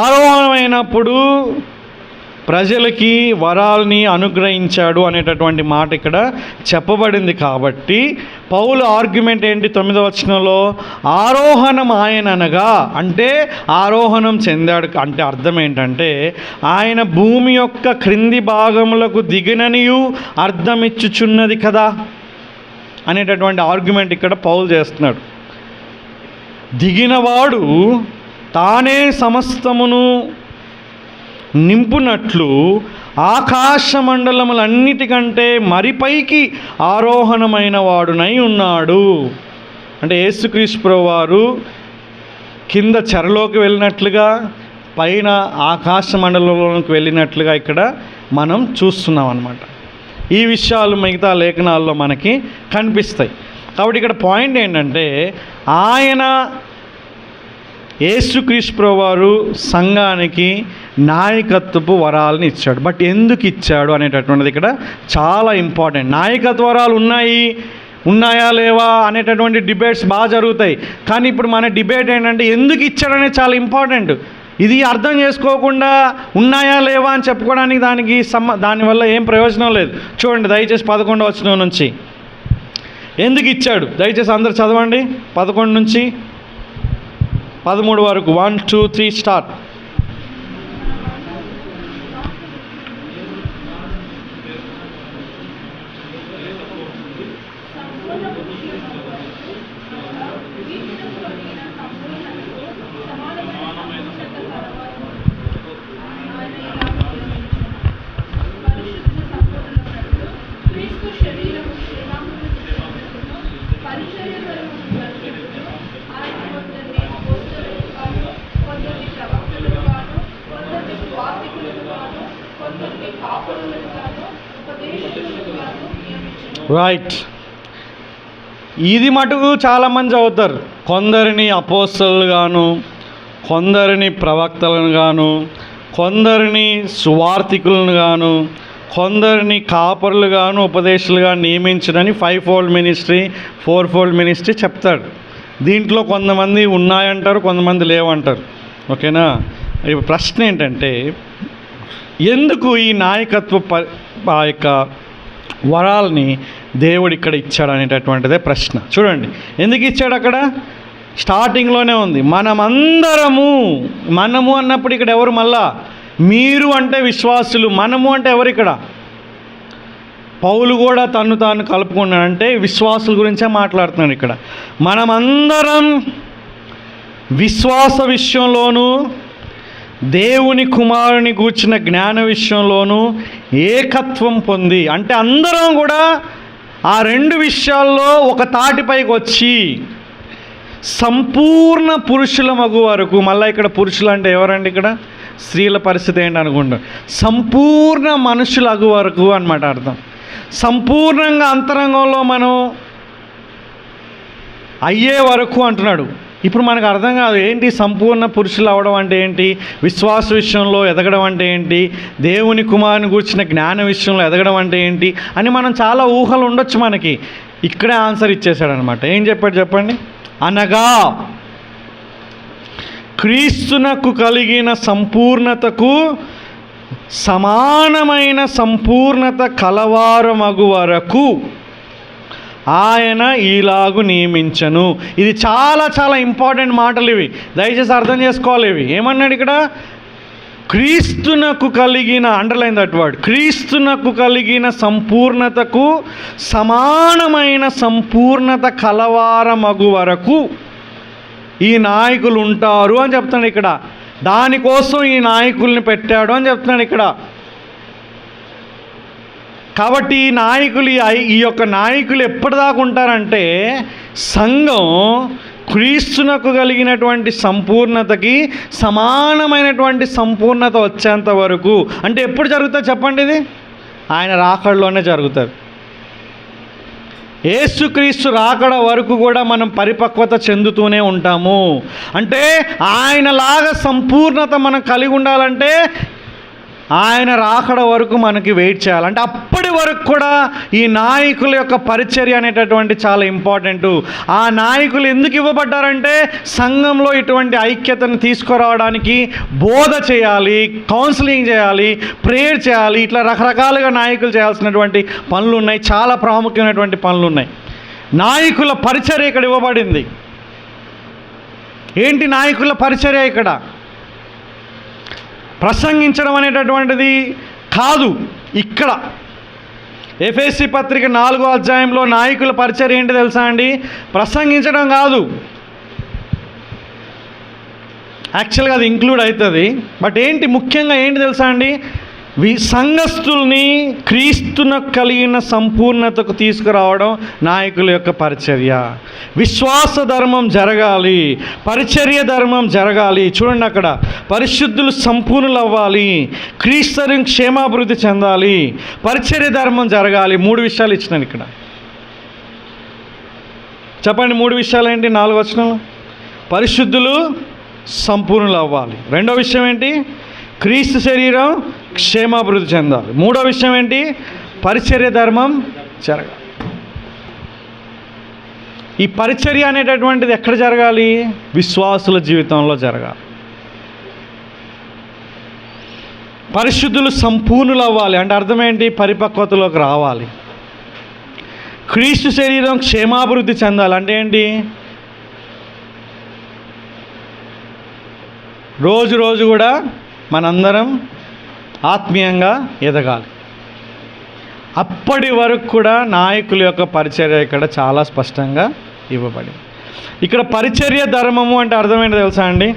ఆరోహణమైనప్పుడు ప్రజలకి వరాల్ని అనుగ్రహించాడు అనేటటువంటి మాట ఇక్కడ చెప్పబడింది. కాబట్టి పౌలు ఆర్గ్యుమెంట్ ఏంటి? 9వ వచనంలో ఆరోహణం ఆయన అనగా, అంటే ఆరోహణం చెందాడు అంటే అర్థం ఏంటంటే ఆయన భూమి యొక్క క్రింది భాగములకు దిగిననియు అర్థమిచ్చుచున్నది కదా అనేటటువంటి ఆర్గ్యుమెంట్ ఇక్కడ పౌలు చేస్తున్నాడు. దిగినవాడు తానే సమస్తమును నింపునట్లు ఆకాశ మండలములన్నిటికంటే మరిపైకి ఆరోహణమైన వాడునై ఉన్నాడు. అంటే యేసుక్రీస్తు ప్రభువారు కింద చెరలోకి వెళ్ళినట్లుగా, పైన ఆకాశ మండలంలోకి వెళ్ళినట్లుగా ఇక్కడ మనం చూస్తున్నాం అన్నమాట. ఈ విషయాలు మిగతా లేఖనాల్లో మనకి కనిపిస్తాయి. కాబట్టి ఇక్కడ పాయింట్ ఏంటంటే ఆయన యేసుక్రీస్తు ప్రభువారు సంఘానికి నాయకత్వపు వరాలను ఇచ్చాడు. బట్ ఎందుకు ఇచ్చాడు అనేటటువంటిది ఇక్కడ చాలా ఇంపార్టెంట్. నాయకత్వ వరాలు ఉన్నాయా లేవా అనేటటువంటి డిబేట్స్ బాగా జరుగుతాయి. కానీ ఇప్పుడు మన డిబేట్ ఏంటంటే ఎందుకు ఇచ్చాడనేది చాలా ఇంపార్టెంట్. ఇది అర్థం చేసుకోకుండా ఉన్నాయా లేవా అని చెప్పుకోవడానికి దానివల్ల ఏం ప్రయోజనం లేదు. చూడండి దయచేసి 11వ వచనం నుంచి ఎందుకు ఇచ్చాడు దయచేసి అందరు చదవండి. 11 నుంచి 13 వరకు. 1 2 3 స్టార్ట్. రైట్. ఇది మటుకు చాలామంది చదువుతారు. కొందరిని అపోస్తలులు గాను, కొందరిని ప్రవక్తలను గాను, కొందరిని సువార్థికులను గాను, కొందరిని కాపరులు గాను ఉపదేశాలుగా నియమించడని 5-fold మినిస్ట్రీ 4-fold మినిస్ట్రీ చెప్తాడు. దీంట్లో కొంతమంది ఉన్నాయంటారు, కొంతమంది లేవంటారు. ఓకేనా? ఇప్పుడు ప్రశ్న ఏంటంటే ఎందుకు ఈ నాయకత్వ ఆ యొక్క వరాల్ని దేవుడు ఇక్కడ ఇచ్చాడు అనేటటువంటిదే ప్రశ్న. చూడండి ఎందుకు ఇచ్చాడు అక్కడ స్టార్టింగ్లోనే ఉంది. మనము అన్నప్పుడు ఇక్కడ ఎవరు? మళ్ళా మీరు అంటే విశ్వాసులు, మనము అంటే ఎవరు? ఇక్కడ పౌలు కూడా తాను కలుపుకున్నాడంటే విశ్వాసుల గురించే మాట్లాడుతున్నాడు. ఇక్కడ మనమందరం విశ్వాస విషయంలోనూ దేవుని కుమారుని గూర్చిన జ్ఞాన విషయంలోనూ ఏకత్వం పొంది, అంటే అందరం కూడా ఆ 2 విషయాల్లో ఒక తాటిపైకి వచ్చి సంపూర్ణ పురుషుల మగు వరకు. మళ్ళీ ఇక్కడ పురుషులు అంటే ఎవరండి? ఇక్కడ స్త్రీల పరిస్థితి ఏంటి అనుకుంటాం. సంపూర్ణ మనుషుల అగు వరకు అన్నమాట అర్థం. సంపూర్ణంగా అంతరంగంలో మనం అయ్యే వరకు అంటున్నాడు. ఇప్పుడు మనకు అర్థం కాదు ఏంటి సంపూర్ణ పురుషులు అవ్వడం అంటే ఏంటి, విశ్వాస విషయంలో ఎదగడం అంటే ఏంటి, దేవుని కుమారుని గూర్చిన జ్ఞాన విషయంలో ఎదగడం అంటే ఏంటి అని మనం చాలా ఊహలు ఉండొచ్చు మనకి. ఇక్కడే ఆన్సర్ ఇచ్చేసాడు అనమాట. ఏం చెప్పాడు చెప్పండి? అనగా క్రీస్తునకు కలిగిన సంపూర్ణతకు సమానమైన సంపూర్ణత కలవారమగు వరకు ఆయన ఈలాగు నియమించను. ఇది చాలా చాలా ఇంపార్టెంట్ మాటలు ఇవి, దయచేసి అర్థం చేసుకోవాలి. ఇవి ఏమన్నాడు ఇక్కడ? క్రీస్తునకు కలిగిన, అండర్లైన్ దట్ వర్డ్, క్రీస్తునకు కలిగిన సంపూర్ణతకు సమానమైన సంపూర్ణత కలవారమగు వరకు ఈ నాయకులు ఉంటారు అని చెప్తున్నాడు ఇక్కడ. దానికోసం ఈ నాయకుల్ని పెట్టాడు అని చెప్తున్నాడు ఇక్కడ. కాబట్టి ఈ యొక్క నాయకులు ఎప్పటిదాకా ఉంటారంటే సంఘం క్రీస్తునకు కలిగినటువంటి సంపూర్ణతకి సమానమైనటువంటి సంపూర్ణత వచ్చేంత వరకు. అంటే ఎప్పుడు జరుగుతుంది చెప్పండి? ఇది ఆయన రాకడలోనే జరుగుతుంది. యేసుక్రీస్తు రాకడ వరకు కూడా మనం పరిపక్వత చెందుతూనే ఉంటాము. అంటే ఆయనలాగా సంపూర్ణత మనం కలిగి ఉండాలంటే ఆయన రాకడ వరకు మనకి వెయిట్ చేయాలి. అంటే అప్పటి వరకు కూడా ఈ నాయకుల యొక్క పరిచర్య అనేటటువంటి చాలా ఇంపార్టెంట్. ఆ నాయకులు ఎందుకు ఇవ్వబడ్డారంటే సంఘంలో ఇటువంటి ఐక్యతను తీసుకురావడానికి బోధ చేయాలి, కౌన్సిలింగ్ చేయాలి, ప్రేయర్ చేయాలి. ఇట్లా రకరకాలుగా నాయకులు చేయాల్సినటువంటి పనులు ఉన్నాయి. చాలా ప్రాముఖ్యమైనటువంటి పనులు ఉన్నాయి. నాయకుల పరిచర్య ఇక్కడ ఇవ్వబడింది. ఏంటి నాయకుల పరిచర్య? ఇక్కడ ప్రసంగించడం అనేటటువంటిది కాదు. ఇక్కడ ఎఫెసీ పత్రిక 4వ అధ్యాయంలో నాయకుల పరిచర్య ఏంటి తెలుసా అండి? ప్రసంగించడం కాదు. యాక్చువల్గా అది ఇంక్లూడ్ అవుతుంది. బట్ ఏంటి ముఖ్యంగా ఏంటి తెలుసా అండి? సంఘస్థుల్ని క్రీస్తును కలిగిన సంపూర్ణతకు తీసుకురావడం నాయకుల యొక్క పరిచర్య. విశ్వాస ధర్మం జరగాలి, పరిచర్య ధర్మం జరగాలి. చూడండి, అక్కడ పరిశుద్ధులు సంపూర్ణులు అవ్వాలి, క్రీస్తు క్షేమాభివృద్ధి చెందాలి, పరిచర్య ధర్మం జరగాలి. 3 విషయాలు ఇచ్చినాను ఇక్కడ. చెప్పండి 3 విషయాలు ఏంటి? 4వ వచనంలో పరిశుద్ధులు సంపూర్ణులు అవ్వాలి. 2వ విషయం ఏంటి? క్రీస్తు శరీరం క్షేమాభివృద్ధి చెందాలి. 3వ విషయం ఏంటి? పరిచర్య ధర్మం జరగాలి. ఈ పరిచర్య అనేటటువంటిది ఎక్కడ జరగాలి? విశ్వాసుల జీవితంలో జరగాలి. పరిశుద్ధులు సంపూర్ణులు అవ్వాలి అంటే అర్థం ఏంటి? పరిపక్వతలోకి రావాలి. క్రీస్తు శరీరం క్షేమాభివృద్ధి చెందాలి అంటే ఏంటి? రోజు రోజు కూడా మనందరం ఆత్మీయంగా ఎదగాలి. అప్పటి వరకు కూడా నాయకుల యొక్క పరిచర్య ఇక్కడ చాలా స్పష్టంగా ఇవ్వబడింది. ఇక్కడ పరిచర్య ధర్మము అంటే అర్థమైంది తెలుసా అండి?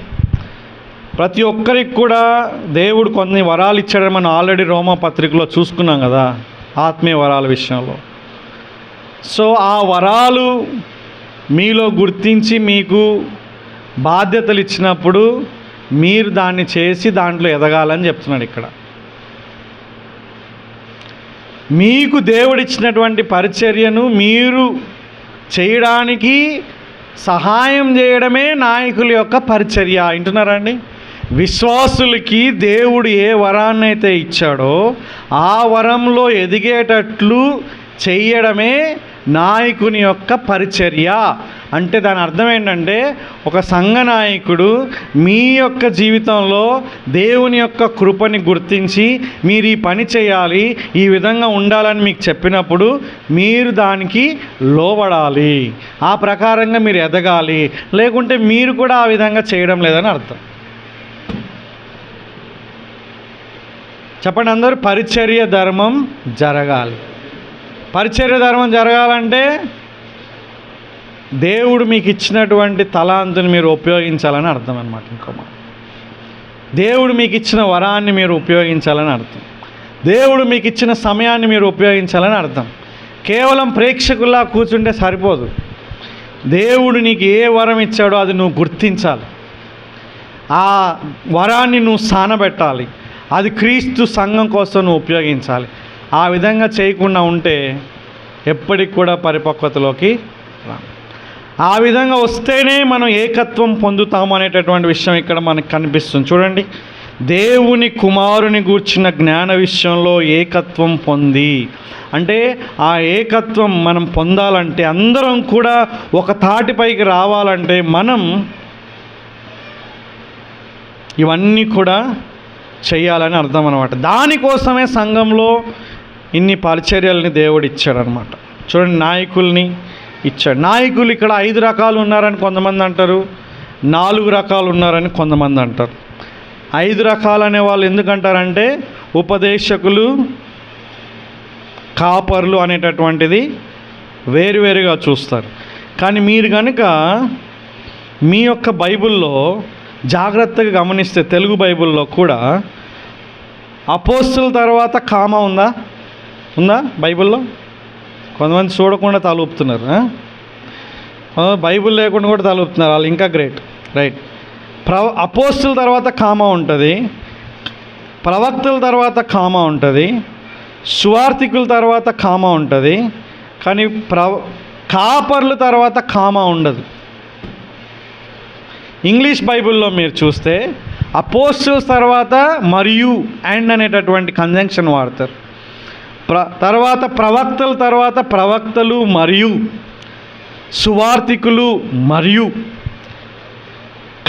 ప్రతి ఒక్కరికి కూడా దేవుడు కొన్ని వరాలు ఇచ్చాడని మనం ఆల్రెడీ రోమా పత్రికలో చూసుకున్నాం కదా, ఆత్మీయ వరాల విషయంలో. సో ఆ వరాలు మీలో గుర్తించి మీకు బాధ్యతలు ఇచ్చినప్పుడు మీరు దాన్ని చేసి దాంట్లో ఎదగాలని చెప్తున్నాడు ఇక్కడ. మీకు దేవుడిచ్చినటువంటి పరిచర్యను మీరు చేయడానికి సహాయం చేయడమే నాయకుల యొక్క పరిచర్య. వింటున్నారండి? విశ్వాసులకి దేవుడు ఏ వరాన్ని అయితే ఇచ్చాడో ఆ వరంలో ఎదిగేటట్లు చెయ్యడమే నాయకుని యొక్క పరిచర్య. అంటే దాని అర్థం ఏంటంటే ఒక సంఘ నాయకుడు మీ యొక్క జీవితంలో దేవుని యొక్క కృపని గుర్తించి మీరు ఈ పని చేయాలి, ఈ విధంగా ఉండాలని మీకు చెప్పినప్పుడు మీరు దానికి లోబడాలి, ఆ ప్రకారంగా మీరు ఎదగాలి. లేకుంటే మీరు కూడా ఆ విధంగా చేయడం లేదని అర్థం. చెప్పండి అందరూ, పరిచర్య ధర్మం జరగాలి. పరిచర్య ధర్మం జరగాలంటే దేవుడు మీకు ఇచ్చినటువంటి తలాంతుని మీరు ఉపయోగించాలని అర్థం అన్నమాట. ఇంకో మాట, దేవుడు మీకు ఇచ్చిన వరాన్ని మీరు ఉపయోగించాలని అర్థం. దేవుడు మీకు ఇచ్చిన సమయాన్ని మీరు ఉపయోగించాలని అర్థం. కేవలం ప్రేక్షకుల్లా కూర్చుంటే సరిపోదు. దేవుడు నీకు ఏ వరం ఇచ్చాడో అది నువ్వు గుర్తించాలి, ఆ వరాన్ని నువ్వు స్థానబెట్టాలి, అది క్రీస్తు సంఘం కోసం నువ్వు ఉపయోగించాలి. ఆ విధంగా చేయకుండా ఉంటే ఎప్పటికి కూడా పరిపక్వతలోకి రా. ఆ విధంగా వస్తేనే మనం ఏకత్వం పొందుతాము అనేటటువంటి విషయం ఇక్కడ మనకు కనిపిస్తుంది. చూడండి, దేవుని కుమారుని గూర్చిన జ్ఞాన విషయంలో ఏకత్వం పొంది, అంటే ఆ ఏకత్వం మనం పొందాలంటే, అందరం కూడా ఒక తాటిపైకి రావాలంటే మనం ఇవన్నీ కూడా చేయాలని అర్థం అన్నమాట. దానికోసమే సంఘంలో ఇన్ని పరిచర్యల్ని దేవుడు ఇచ్చాడనమాట. చూడండి, నాయకుల్ని ఇచ్చాడు. నాయకులు ఇక్కడ 5 రకాలు ఉన్నారని కొంతమంది అంటారు, 4 రకాలు ఉన్నారని కొంతమంది అంటారు. 5 రకాలు అనే వాళ్ళు ఎందుకంటారంటే ఉపదేశకులు, కాపర్లు అనేటటువంటిది వేరువేరుగా చూస్తారు. కానీ మీరు కనుక మీ యొక్క బైబిల్లో జాగ్రత్తగా గమనిస్తే, తెలుగు బైబిల్లో కూడా అపోస్తుల తర్వాత కామా ఉందా బైబిల్లో? కొంతమంది చూడకుండా తలూపుతున్నారు, బైబిల్ లేకుండా కూడా తలూపుతున్నారు, వాళ్ళు ఇంకా గ్రేట్. రైట్, అపోస్తుల తర్వాత కామా ఉంటుంది, ప్రవక్తల తర్వాత కామా ఉంటుంది, సువార్థికుల తర్వాత కామా ఉంటుంది, కానీ కాపర్లు తర్వాత కామా ఉండదు. ఇంగ్లీష్ బైబిల్లో మీరు చూస్తే అపోస్టల్స్ తర్వాత మరియు అండ్ అనేటటువంటి కంజంక్షన్ వాడతారు. తర్వాత ప్రవక్తల తర్వాత ప్రవక్తలు మరియు సువార్తికులు మరియు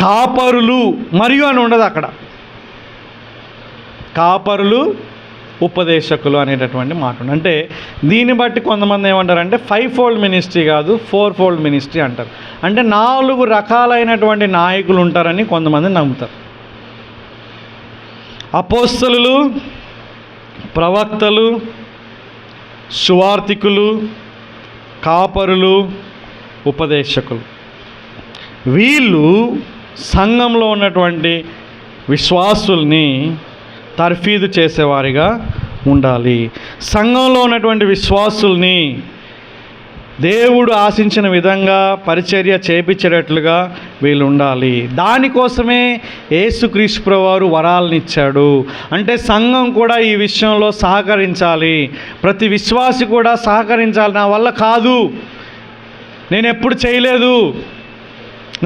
కాపరులు మరియు అని ఉండదు అక్కడ. కాపరులు ఉపదేశకులు అనేటటువంటి మాట ఉంది. అంటే దీన్ని బట్టి కొంతమంది ఏమంటారంటే 5-fold మినిస్ట్రీ కాదు 4-fold మినిస్ట్రీ అంటారు. అంటే 4 రకాలైనటువంటి నాయకులు ఉంటారని కొంతమంది నమ్ముతారు. అపోస్తలులు, ప్రవక్తలు, సువార్తికులు, కాపరులు, ఉపదేశకులు. వీళ్ళు సంఘంలో ఉన్నటువంటి విశ్వాసుల్ని తర్ఫీదు చేసేవారిగా ఉండాలి. సంఘంలో ఉన్నటువంటి విశ్వాసుల్ని దేవుడు ఆశించిన విధంగా పరిచర్య చేపించేటట్లుగా వీళ్ళు ఉండాలి. దానికోసమే యేసుక్రీస్తు ప్రభువారు వరాలను ఇచ్చాడు. అంటే సంఘం కూడా ఈ విషయంలో సహకరించాలి. ప్రతి విశ్వాసి కూడా సహకరించాలి. నా వల్ల కాదు, నేను ఎప్పుడు చేయలేదు,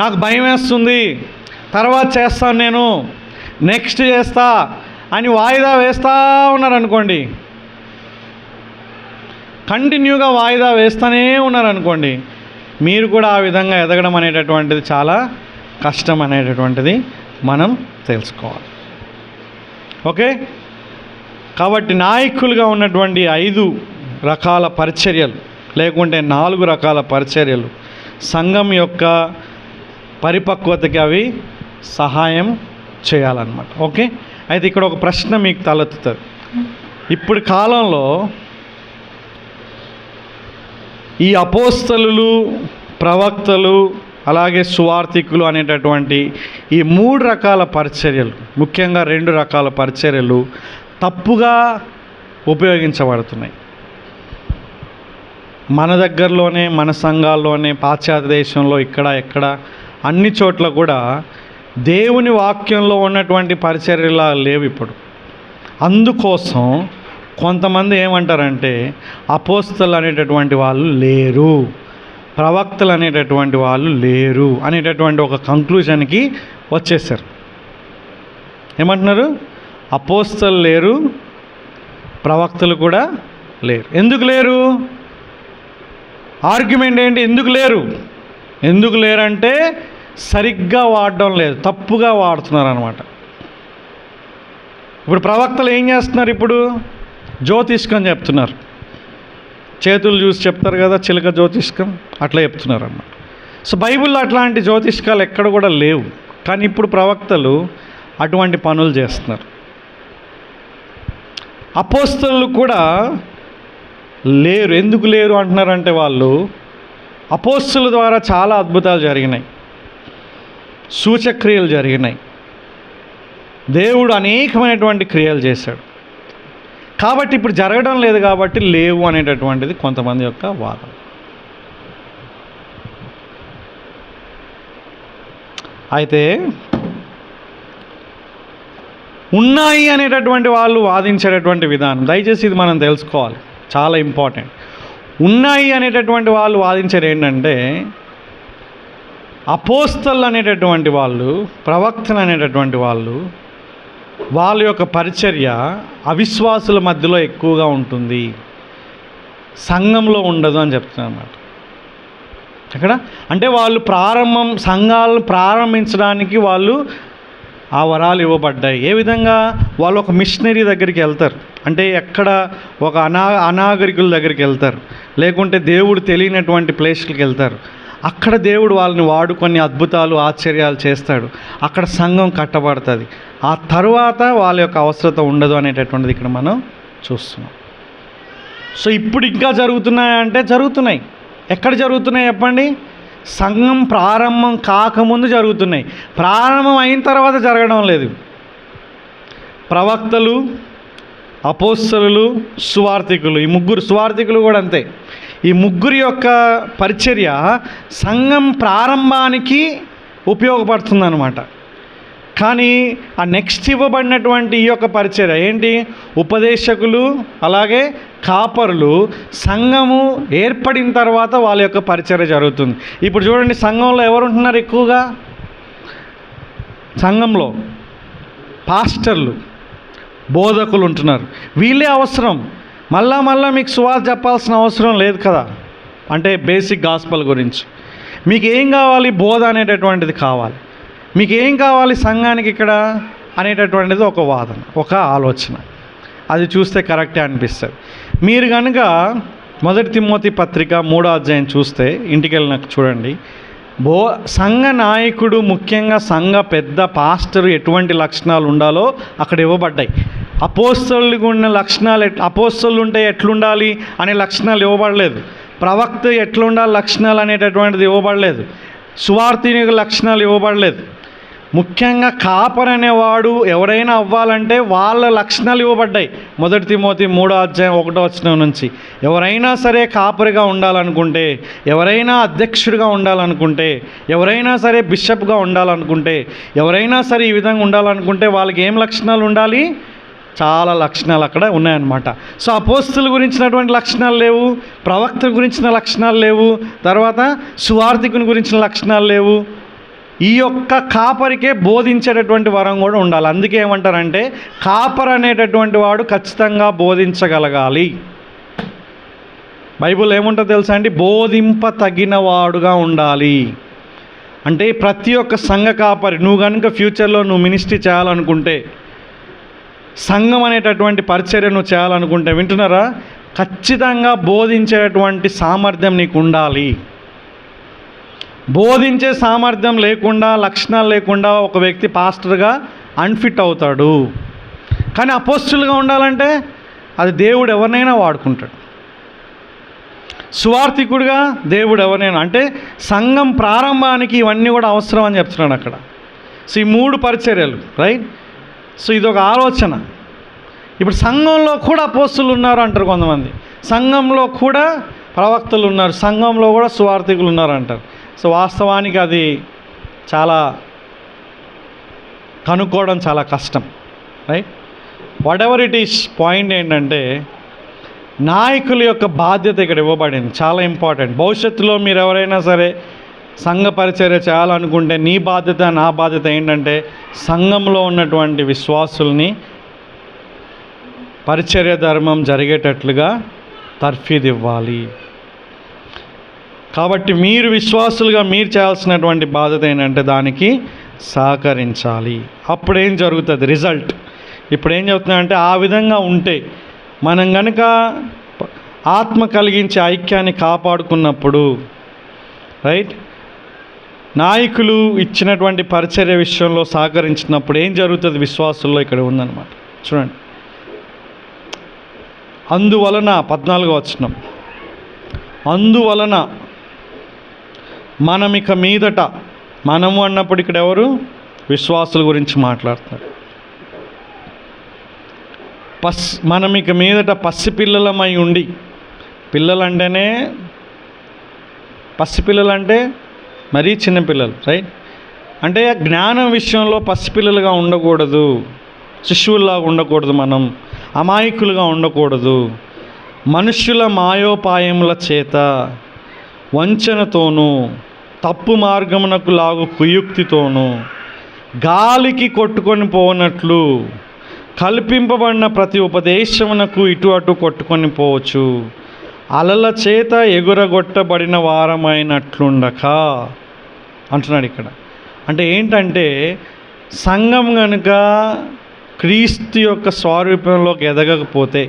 నాకు భయం వేస్తుంది, తర్వాత చేస్తాను, నేను నెక్స్ట్ చేస్తా అని వాయిదా వేస్తూ ఉన్నారనుకోండి, కంటిన్యూగా వాయిదా వేస్తూనే ఉన్నారనుకోండి, మీరు కూడా ఆ విధంగా ఎదగడం అనేటటువంటిది చాలా కష్టం అనేటటువంటిది మనం తెలుసుకోవాలి. ఓకే, కాబట్టి నాయకులుగా ఉన్నటువంటి 5 రకాల పరిచర్యలు లేకుంటే 4 రకాల పరిచర్యలు సంఘం యొక్క పరిపక్వతకి అవి సహాయం చేయాలన్నమాట. ఓకే, అయితే ఇక్కడ ఒక ప్రశ్న మీకు తలెత్తుతుంది. ఇప్పుడు కాలంలో ఈ అపోస్తలులు, ప్రవక్తలు, అలాగే సువార్తికులు అనేటటువంటి ఈ 3 రకాల పరిచర్యలు, ముఖ్యంగా 2 రకాల పరిచర్యలు తప్పుగా ఉపయోగించబడుతున్నాయి. మన దగ్గరలోనే, మన సంఘాల్లోనే, పాశ్చాత్య దేశంలో ఎక్కడ అన్ని చోట్ల కూడా దేవుని వాక్యంలో ఉన్నటువంటి పరిచర్యలా లేవు ఇప్పుడు. అందుకోసం కొంతమంది ఏమంటారంటే అపోస్తలు అనేటటువంటి వాళ్ళు లేరు, ప్రవక్తలు అనేటటువంటి వాళ్ళు లేరు అనేటటువంటి ఒక కంక్లూజన్కి వచ్చేసారు. ఏమంటున్నారు? అపోస్తలు లేరు, ప్రవక్తలు కూడా లేరు. ఎందుకు లేరు? ఆర్గ్యుమెంట్ ఏంటి? ఎందుకు లేరంటే సరిగ్గా వాడడం లేదు, తప్పుగా వాడుతున్నారు అన్నమాట. ఇప్పుడు ప్రవక్తలు ఏం చేస్తున్నారు? ఇప్పుడు జ్యోతిష్కం చెప్తున్నారు. చేతులు చూసి చెప్తారు కదా, చిలక జ్యోతిష్కం, అట్లా చెప్తున్నారు అన్నమాట. సో బైబిల్లో అట్లాంటి జ్యోతిష్కాలు ఎక్కడ కూడా లేవు. కానీ ఇప్పుడు ప్రవక్తలు అటువంటి పనులు చేస్తున్నారు. అపోస్తలు కూడా లేరు. ఎందుకు లేరు అంటున్నారంటే వాళ్ళు అపోస్తల ద్వారా చాలా అద్భుతాలు జరిగినాయి, సూచక్రియలు జరిగినాయి, దేవుడు అనేకమైనటువంటి క్రియలు చేశాడు. కాబట్టి ఇప్పుడు జరగడం లేదు కాబట్టి లేవు అనేటటువంటిది కొంతమంది యొక్క వాదన. అయితే ఉన్నాయి అనేటటువంటి వాళ్ళు వాదించేటటువంటి విధానం, దయచేసి ఇది మనం తెలుసుకోవాలి, చాలా ఇంపార్టెంట్. ఉన్నాయి అనేటటువంటి వాళ్ళు వాదించేది ఏంటంటే అపోస్తలు అనేటటువంటి వాళ్ళు, ప్రవక్తలు అనేటటువంటి వాళ్ళు, వాళ్ళ యొక్క పరిచర్య అవిశ్వాసుల మధ్యలో ఎక్కువగా ఉంటుంది, సంఘంలో ఉండదు అని చెప్తున్నారు అన్నమాట. అక్కడ అంటే వాళ్ళు సంఘాలను ప్రారంభించడానికి వాళ్ళు ఆ వరాలు ఇవ్వబడ్డాయి. ఏ విధంగా? వాళ్ళు ఒక మిషనరీ దగ్గరికి వెళ్తారు, అంటే ఎక్కడ ఒక అనాగరికుల దగ్గరికి వెళ్తారు, లేకుంటే దేవుడు తెలియనటువంటి ప్లేస్లకు వెళ్తారు. అక్కడ దేవుడు వాళ్ళని వాడుకొని అద్భుతాలు, ఆశ్చర్యాలు చేస్తాడు. అక్కడ సంఘం కట్టబడుతుంది. ఆ తర్వాత వాళ్ళ యొక్క అవసరత ఉండదు అనేటటువంటిది ఇక్కడ మనం చూస్తున్నాం. సో ఇప్పుడు ఇంకా జరుగుతున్నాయంటే జరుగుతున్నాయి. ఎక్కడ జరుగుతున్నాయి చెప్పండి? సంఘం ప్రారంభం కాకముందు జరుగుతున్నాయి, ప్రారంభం అయిన తర్వాత జరగడం లేదు. ప్రవక్తలు, అపోస్తలులు, సువార్తికులు, ఈ ముగ్గురు, సువార్తికులు కూడా అంతే. ఈ ముగ్గురి యొక్క పరిచర్య సంఘం ప్రారంభానికి ఉపయోగపడుతుందన్నమాట. కానీ ఆ నెక్స్ట్ ఇవ్వబడినటువంటి ఈ యొక్క పరిచర్య ఏంటి? ఉపదేశకులు అలాగే కాపరులు సంఘము ఏర్పడిన తర్వాత వాళ్ళ యొక్క పరిచర్య జరుగుతుంది. ఇప్పుడు చూడండి, సంఘంలో ఎవరు ఉంటున్నారు ఎక్కువగా? సంఘంలో పాస్టర్లు, బోధకులు ఉంటున్నారు. వీళ్ళే అవసరం. మళ్ళా మీకు సువార్త చెప్పాల్సిన అవసరం లేదు కదా. అంటే బేసిక్ గాస్పల్ గురించి మీకు ఏం కావాలి? బోధ అనేటటువంటిది కావాలి. మీకు ఏం కావాలి సంఘానికి ఇక్కడ అనేటటువంటిది ఒక వాదన, ఒక ఆలోచన. అది చూస్తే కరెక్టే అనిపిస్తుంది. మీరు కనుక 1 తిమోతి పత్రిక 3వ అధ్యాయం చూస్తే, ఇంటికి వెళ్ళినాక చూడండి, సంఘ నాయకుడు, ముఖ్యంగా సంఘ పెద్ద పాస్టర్ ఎటువంటి లక్షణాలు ఉండాలో అక్కడ ఇవ్వబడ్డాయి. అపోస్తలులకు ఉన్న లక్షణాలు, అపోస్తలు ఉంటే ఎట్లుండాలి అనే లక్షణాలు ఇవ్వబడలేదు. ప్రవక్త ఎట్లుండాలి లక్షణాలు అనేటటువంటిది ఇవ్వబడలేదు. సువార్తిని లక్షణాలు ఇవ్వబడలేదు. ముఖ్యంగా కాపర్ అనేవాడు ఎవరైనా అవ్వాలంటే వాళ్ళ లక్షణాలు ఇవ్వబడ్డాయి. 1 తిమోతి 3వ అధ్యాయం 1వ వచనం నుంచి. ఎవరైనా సరే కాపరిగా ఉండాలనుకుంటే, ఎవరైనా అధ్యక్షుడిగా ఉండాలనుకుంటే, ఎవరైనా సరే బిషప్గా ఉండాలనుకుంటే, ఎవరైనా సరే ఈ విధంగా ఉండాలనుకుంటే వాళ్ళకి ఏం లక్షణాలు ఉండాలి? చాలా లక్షణాలు అక్కడ ఉన్నాయన్నమాట. సో అపోస్తలుల గురించినటువంటి లక్షణాలు లేవు, ప్రవక్త గురించిన లక్షణాలు లేవు, తర్వాత సువార్థికుని గురించిన లక్షణాలు లేవు. ఈ యొక్క కాపరికే బోధించేటటువంటి వరం కూడా ఉండాలి. అందుకే ఏమంటారంటే కాపర్ అనేటటువంటి వాడు ఖచ్చితంగా బోధించగలగాలి. బైబిల్ ఏముంటుందో తెలుసా అండి? బోధింప తగిన వాడుగా ఉండాలి. అంటే ప్రతి ఒక్క సంఘ కాపరి, నువ్వు కనుక ఫ్యూచర్లో నువ్వు మినిస్ట్రీ చేయాలనుకుంటే, సంఘం అనేటటువంటి పరిచర్య నువ్వు చేయాలనుకుంటే, వింటున్నారా, ఖచ్చితంగా బోధించేటటువంటి సామర్థ్యం నీకు ఉండాలి. బోధించే సామర్థ్యం లేకుండా, లక్షణాలు లేకుండా ఒక వ్యక్తి పాస్టర్గా అన్ఫిట్ అవుతాడు. కానీ అపోస్తులుగా ఉండాలంటే అది దేవుడు ఎవరినైనా వాడుకుంటాడు. సువార్థికుడిగా దేవుడు ఎవరినైనా, అంటే సంఘం ప్రారంభానికి ఇవన్నీ కూడా అవసరం అని చెప్తున్నాడు అక్కడ. సో ఈ 3 పరిచర్యలు, రైట్. సో ఇదొక ఆలోచన. ఇప్పుడు సంఘంలో కూడా అపోస్తులు ఉన్నారు అంటారు కొంతమంది, సంఘంలో కూడా ప్రవక్తలు ఉన్నారు, సంఘంలో కూడా సువార్థికులు ఉన్నారు అంటారు. సో వాస్తవానికి అది చాలా కనుక్కోవడం చాలా కష్టం, right. What ever it is, point ఏంటంటే నాయకుల యొక్క బాధ్యత ఇక్కడ ఇవ్వబడింది, చాలా ఇంపార్టెంట్. భవిష్యత్తులో మీరు ఎవరైనా సరే సంఘ పరిచర్య చేయాలనుకుంటే నీ బాధ్యత, నా బాధ్యత ఏంటంటే సంఘంలో ఉన్నటువంటి విశ్వాసుల్ని పరిచర్య ధర్మం జరిగేటట్లుగా తర్ఫీదు ఇవ్వాలి. కాబట్టి మీరు విశ్వాసులుగా మీరు చేయాల్సినటువంటి బాధ్యత ఏంటంటే దానికి సహకరించాలి. అప్పుడేం జరుగుతుంది? రిజల్ట్. ఇప్పుడు ఏం చెప్తున్నానంటే ఆ విధంగా ఉంటే మనం కనుక ఆత్మ కలిగించే ఐక్యాన్ని కాపాడుకున్నప్పుడు, రైట్, నాయకులు ఇచ్చినటువంటి పరిచర్య విషయంలో సహకరించినప్పుడు ఏం జరుగుతుంది విశ్వాసుల్లో? ఇక్కడ ఉందన్నమాట. చూడండి, అందువలన 14వ వచనం, అందువలన మనం ఇక మీదట, మనము అన్నప్పుడు ఇక్కడ ఎవరు? విశ్వాసుల గురించి మాట్లాడుతున్నారు. మనం ఇక మీదట పసిపిల్లలమై ఉండి, పిల్లలంటేనే, పసిపిల్లలంటే మరీ చిన్నపిల్లలు, రైట్. అంటే జ్ఞానం విషయంలో పసిపిల్లలుగా ఉండకూడదు, శిశువుల్లాగా ఉండకూడదు, మనం అమాయకులుగా ఉండకూడదు. మనుష్యుల మాయోపాయముల చేత, వంచనతోనూ, తప్పు మార్గమునకు లాగు కుయుక్తితోనూ, గాలికి కొట్టుకొని పోనట్లు కల్పింపబడిన ప్రతి ఉపదేశమునకు ఇటు అటు కొట్టుకొని పోవచ్చు, అలల చేత ఎగురగొట్టబడిన వారమైనట్లుండక అంటున్నాడు ఇక్కడ. అంటే ఏంటంటే సంఘం కనుక క్రీస్తు యొక్క స్వరూపంలోకి ఎదగకపోతే,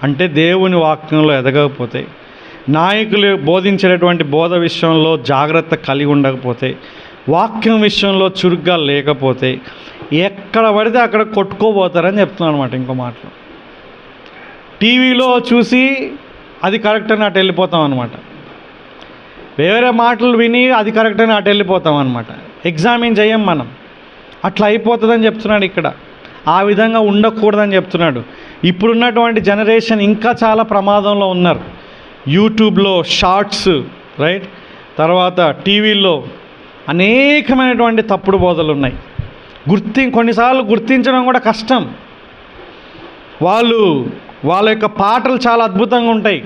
అంటే దేవుని వాక్యంలో ఎదగకపోతే, నాయకులు బోధించేటటువంటి బోధ విషయంలో జాగ్రత్త కలిగి ఉండకపోతే, వాక్యం విషయంలో చురుగ్గా లేకపోతే ఎక్కడ పడితే అక్కడ కొట్టుకోబోతారని చెప్తున్నాను అనమాట. ఇంకో మాటలు టీవీలో చూసి అది కరెక్ట్ అని అటు వెళ్ళిపోతాం అనమాట, వేరే మాటలు విని అది కరెక్ట్ అని అటు వెళ్ళిపోతాం అనమాట, ఎగ్జామిన్ చేయం మనం. అట్లా అయిపోతుందని చెప్తున్నాడు ఇక్కడ. ఆ విధంగా ఉండకూడదని చెప్తున్నాడు. ఇప్పుడున్నటువంటి జనరేషన్ ఇంకా చాలా ప్రమాదంలో ఉన్నారు. యూట్యూబ్లో షార్ట్స్, రైట్, తర్వాత టీవీల్లో అనేకమైనటువంటి తప్పుడు బోధలు ఉన్నాయి. కొన్నిసార్లు గుర్తించడం కూడా కష్టం. వాళ్ళ యొక్క పాటలు చాలా అద్భుతంగా ఉంటాయి.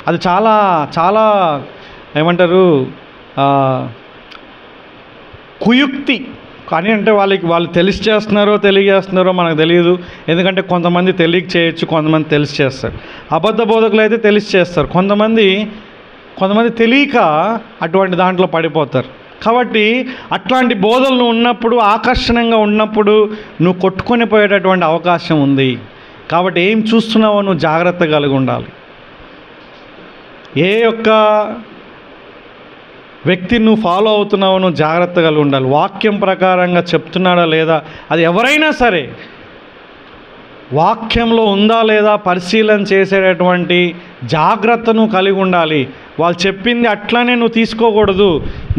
అది చాలా చాలా ఏమంటారు, కుయుక్తి కానీ, అంటే వాళ్ళు తెలియజేస్తున్నారో మనకు తెలియదు. ఎందుకంటే కొంతమంది తెలియక చేయొచ్చు, కొంతమంది తెలిసి చేస్తారు. అబద్ధ బోధకులు అయితే తెలిసి చేస్తారు. కొంతమంది తెలియక అటువంటి దాంట్లో పడిపోతారు. కాబట్టి అట్లాంటి బోధనలు ఉన్నప్పుడు, ఆకర్షణంగా ఉన్నప్పుడు నువ్వు కొట్టుకొని పోయేటటువంటి అవకాశం ఉంది. కాబట్టి ఏం చూస్తున్నావో నువ్వు జాగ్రత్త కలిగి ఉండాలి. ఏ యొక్క వ్యక్తిని నువ్వు ఫాలో అవుతున్నావో నువ్వు జాగ్రత్త కలిగి ఉండాలి. వాక్యం ప్రకారంగా చెప్తున్నాడా లేదా, అది ఎవరైనా సరే వాక్యంలో ఉందా లేదా పరిశీలన చేసేటటువంటి జాగ్రత్తను కలిగి ఉండాలి. వాళ్ళు చెప్పింది అట్లానే నువ్వు తీసుకోకూడదు.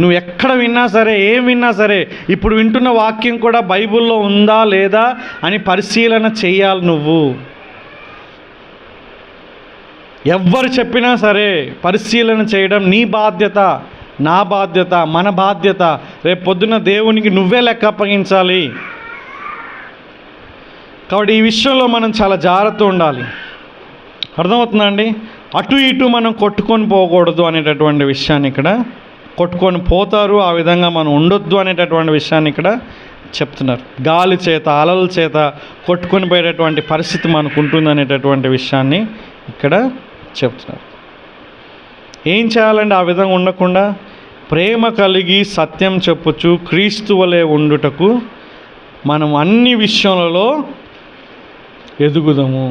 నువ్వు ఎక్కడ విన్నా సరే, ఏం విన్నా సరే, ఇప్పుడు వింటున్న వాక్యం కూడా బైబిల్లో ఉందా లేదా అని పరిశీలన చేయాలి. నువ్వు ఎవ్వరు చెప్పినా సరే పరిశీలన చేయడం నీ బాధ్యత, నా బాధ్యత, మన బాధ్యత. రేపు పొద్దున్న దేవునికి నువ్వే లెక్క అప్పగించాలి. కాబట్టి ఈ విషయంలో మనం చాలా జాగ్రత్త ఉండాలి. అర్థమవుతుందా అండి? అటు ఇటు మనం కొట్టుకొని పోకూడదు అనేటటువంటి విషయాన్ని ఇక్కడ, కొట్టుకొని పోతారు, ఆ విధంగా మనం ఉండొద్దు అనేటటువంటి విషయాన్ని ఇక్కడ చెప్తున్నారు. గాలి చేత, అలల చేత కొట్టుకొని పోయేటటువంటి పరిస్థితి మనకు ఉంటుంది అనేటటువంటి విషయాన్ని ఇక్కడ చెప్తున్నారు. ఏం చేయాలండి ఆ విధంగా ఉండకుండా? ప్రేమ కలిగి సత్యం చెప్పుచు క్రీస్తు వలె ఉండుటకు మనం అన్ని విషయాలలో ఎదుగుదాము.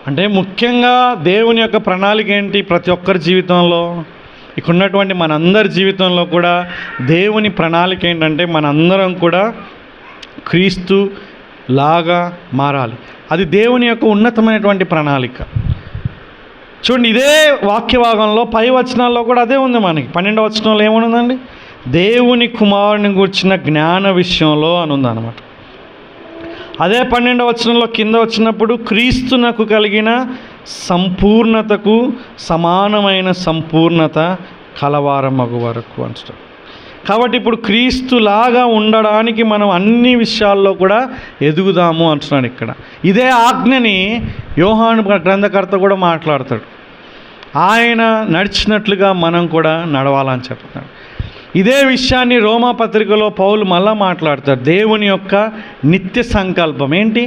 అంటే ముఖ్యంగా దేవుని యొక్క ప్రణాళిక ఏంటి? ప్రతి ఒక్కరి జీవితంలో, ఇక్కడ ఉన్నటువంటి మనందరి జీవితంలో కూడా దేవుని ప్రణాళిక ఏంటంటే మనందరం కూడా క్రీస్తు లాగా మారాలి. అది దేవుని యొక్క ఉన్నతమైనటువంటి ప్రణాళిక. చూడండి, ఇదే వాక్య భాగంలో పై వచనాల్లో కూడా అదే ఉంది. మనకి 12వ వచనంలో ఏమనుందండి? దేవుని కుమారుని గూర్చిన జ్ఞాన విషయంలో అని ఉందన్నమాట. అదే 12వ వచనంలో కింద వచ్చినప్పుడు క్రీస్తునకు కలిగిన సంపూర్ణతకు సమానమైన సంపూర్ణత కలవారమగు వరకు అంటారు. కాబట్టి ఇప్పుడు క్రీస్తులాగా ఉండడానికి మనం అన్ని విషయాల్లో కూడా ఎదుగుదాము అంటున్నాడు ఇక్కడ. ఇదే ఆజ్ఞని యోహాను గ్రంథకర్త కూడా మాట్లాడతాడు. ఆయన నడిచినట్లుగా మనం కూడా నడవాలని చెప్తున్నాడు. ఇదే విషయాన్ని రోమా పత్రికలో పౌలు మళ్ళా మాట్లాడతాడు. దేవుని యొక్క నిత్య సంకల్పం ఏంటి?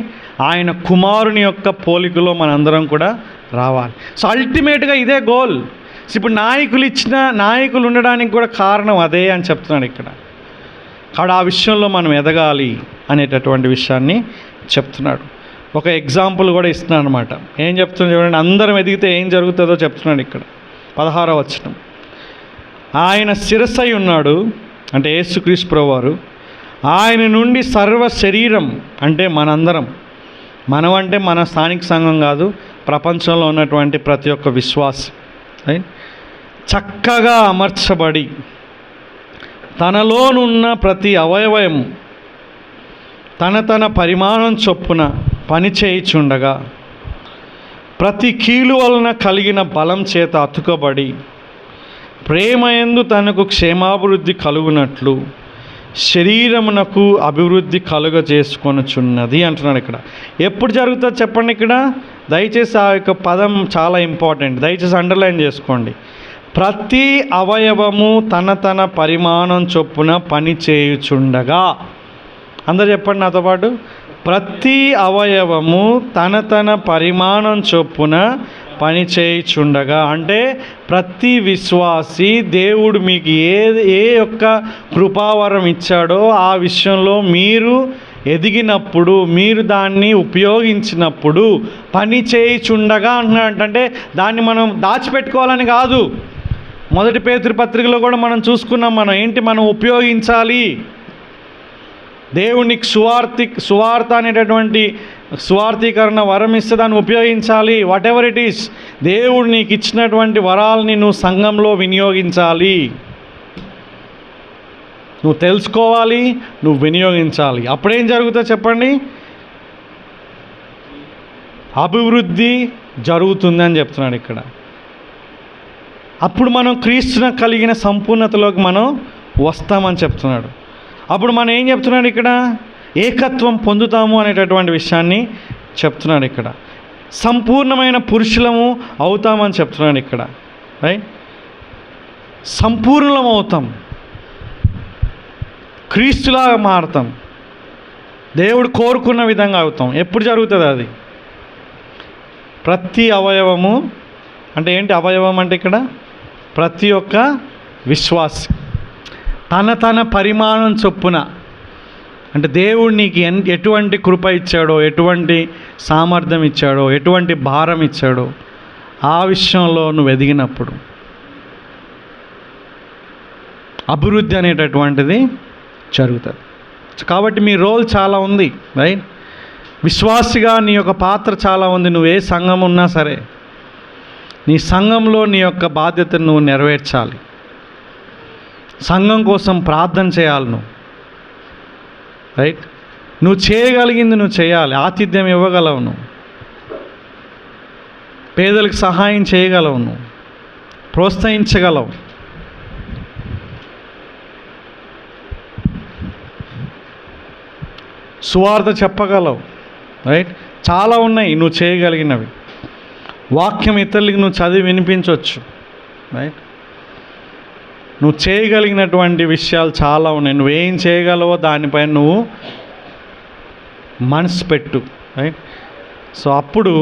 ఆయన కుమారుని యొక్క పోలికలో మనందరం కూడా రావాలి. సో అల్టిమేట్గా ఇదే గోల్. ఇప్పుడు నాయకులు ఉండడానికి కూడా కారణం అదే అని చెప్తున్నాడు ఇక్కడ. కాబట్టి ఆ విషయంలో మనం ఎదగాలి అనేటటువంటి విషయాన్ని చెప్తున్నాడు. ఒక ఎగ్జాంపుల్ కూడా ఇస్తున్నాడు అనమాట. ఏం చెప్తున్నాడు చూడండి, అందరం ఎదిగితే ఏం జరుగుతుందో చెప్తున్నాడు ఇక్కడ. 16వ వచనం, ఆయన శిరస్సై ఉన్నాడు, అంటే యేసుక్రీస్తు ప్రభువారు. ఆయన నుండి సర్వ శరీరం, అంటే మనందరం, మనం అంటే మన స్థానిక సంఘం కాదు, ప్రపంచంలో ఉన్నటువంటి ప్రతి ఒక్క విశ్వాసి చక్కగా అమర్చబడి తనలోనున్న ప్రతి అవయవం తన పరిమాణం చొప్పున పనిచేయుచుండగా ప్రతి కీలు వలన కలిగిన బలం చేత అతుకబడి ప్రేమయందు తనకు క్షేమాభివృద్ధి కలుగునట్లు శరీరమునకు అభివృద్ధి కలుగజేసుకొనుచున్నది అంటున్నాడు ఇక్కడ. ఎప్పుడు జరుగుతుంది చెప్పండి ఇక్కడ? దయచేసి ఆ యొక్క పదం చాలా ఇంపార్టెంట్, దయచేసి అండర్లైన్ చేసుకోండి. ప్రతి అవయవము తన పరిమాణం చొప్పున పని చేయుచుండగా. అందరు చెప్పండి నాతో పాటు. ప్రతి అవయవము తన పరిమాణం చొప్పున పని చేయుచుండగా, అంటే ప్రతి విశ్వాసి దేవుడు మీకు ఏ యొక్క కృపావరం ఇచ్చాడో ఆ విషయంలో మీరు ఎదిగినప్పుడు, మీరు దాన్ని ఉపయోగించినప్పుడు పని చేయుచుండగా అంటున్నాడు. అంటే దాన్ని మనం దాచిపెట్టుకోవాలని కాదు. 1 పేతురు పత్రికలో కూడా మనం చూసుకున్నాం. మనం ఉపయోగించాలి. దేవునికి సువార్త అనేటటువంటి సువార్థీకరణ వరం ఇస్తే దాన్ని ఉపయోగించాలి. వాట్ ఎవర్ ఇట్ ఈస్, దేవుడు నీకు ఇచ్చినటువంటి వరాలని నువ్వు సంఘంలో వినియోగించాలి. నువ్వు తెలుసుకోవాలి, నువ్వు వినియోగించాలి. అప్పుడేం జరుగుతుందో చెప్పండి? అభివృద్ధి జరుగుతుందని చెప్తున్నాడు ఇక్కడ. అప్పుడు మనం క్రీస్తున కలిగిన సంపూర్ణతలోకి మనం వస్తామని చెప్తున్నాడు. అప్పుడు మనం ఏం చెప్తున్నాడు ఇక్కడ? ఏకత్వం పొందుతాము అనేటటువంటి విషయాన్ని చెప్తున్నాడు ఇక్కడ. సంపూర్ణమైన పురుషులము అవుతామని చెప్తున్నాడు ఇక్కడ. రైట్? సంపూర్ణం అవుతాం, క్రీస్తులాగా మారుతాం, దేవుడు కోరుకున్న విధంగా అవుతాం. ఎప్పుడు జరుగుతుంది అది? ప్రతి అవయవము అంటే ఏంటి? అవయవం అంటే ఇక్కడ ప్రతి ఒక్క విశ్వాసి తన పరిమాణం చొప్పున, అంటే దేవుడు నీకు ఎటువంటి కృప ఇచ్చాడో, ఎటువంటి సామర్థ్యం ఇచ్చాడో, ఎటువంటి భారం ఇచ్చాడో ఆ విషయంలో నువ్వు ఎదిగినప్పుడు అభివృద్ధి అనేటటువంటిది జరుగుతుంది. కాబట్టి మీ రోల్ చాలా ఉంది. రైట్? విశ్వాసిగా నీ యొక్క పాత్ర చాలా ఉంది. నువ్వు ఏ సంఘం ఉన్నా సరే నీ సంఘంలో నీ యొక్క బాధ్యతను నువ్వు నెరవేర్చాలి. సంఘం కోసం ప్రార్థన చేయాలి నువ్వు. రైట్? నువ్వు చేయగలిగింది నువ్వు చేయాలి. ఆతిథ్యం ఇవ్వగలవు, నువ్వు పేదలకు సహాయం చేయగలవు, నువ్వు ప్రోత్సహించగలవు. సువార్త చెప్పగలవు. రైట్? చాలా ఉన్నాయి నువ్వు చేయగలిగినవి. వాక్యం ఇతరులకి నువ్వు చదివి వినిపించవచ్చు. రైట్? నువ్వు చేయగలిగినటువంటి విషయాలు చాలా ఉన్నాయి. నువ్వేం చేయగలవో దానిపైన నువ్వు మనసు పెట్టు. రైట్? సో అప్పుడు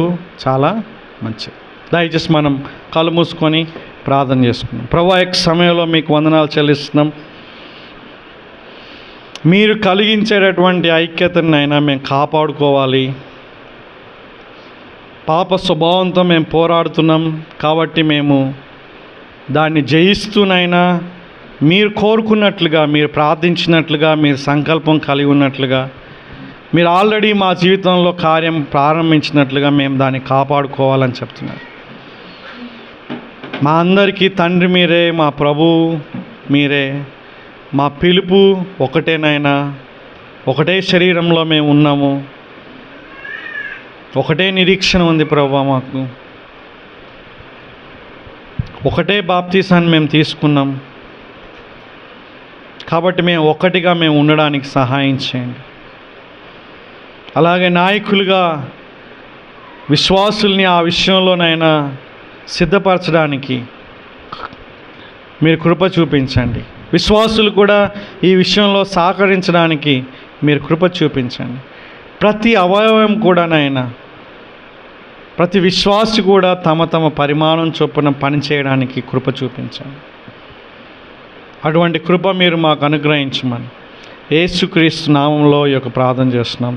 చాలా మంచిది. దయచేసి మనం కళ్ళు మూసుకొని ప్రార్థన చేసుకున్నాం. ప్రభువా, యొక్క సమయంలో మీకు వందనాలు చెల్లిస్తున్నాం. మీరు కలిగించేటటువంటి ఐక్యతను అయినా మేము కాపాడుకోవాలి. పాప స్వభావంతో మేము పోరాడుతున్నాం కాబట్టి మేము దాన్ని జయిస్తూనైనా మీరు కోరుకున్నట్లుగా, మీరు ప్రార్థించినట్లుగా, మీరు సంకల్పం కలిగి ఉన్నట్లుగా, మీరు ఆల్రెడీ మా జీవితంలో కార్యం ప్రారంభించినట్లుగా మేము దాన్ని కాపాడుకోవాలని చెప్తున్నారు. మా అందరికీ తండ్రి మీరే, మా ప్రభువు మీరే. మా పిలుపు ఒకటేనైనా, ఒకటే శరీరంలో మేము ఉన్నాము, ఒకటే నిరీక్షణ ఉంది ప్రభువా. మాకు ఒకటే బాప్తీసాన్ని మేము తీసుకున్నాం కాబట్టి మేము ఒక్కటిగా మేము ఉండడానికి సహాయం చేయండి. అలాగే నాయకులుగా విశ్వాసుల్ని ఆ విషయంలోనైనా సిద్ధపరచడానికి మీరు కృప చూపించండి. విశ్వాసులు కూడా ఈ విషయంలో సహకరించడానికి మీరు కృప చూపించండి. ప్రతి అవయవం కూడానైనా, ప్రతి విశ్వాసి కూడా తమ పరిమాణం చొప్పున పనిచేయడానికి కృప చూపించండి. అటువంటి కృప మీరు మాకు అనుగ్రహించమని యేసుక్రీస్తు నామంలో ఈ యొక్క ప్రార్థన చేస్తున్నాం.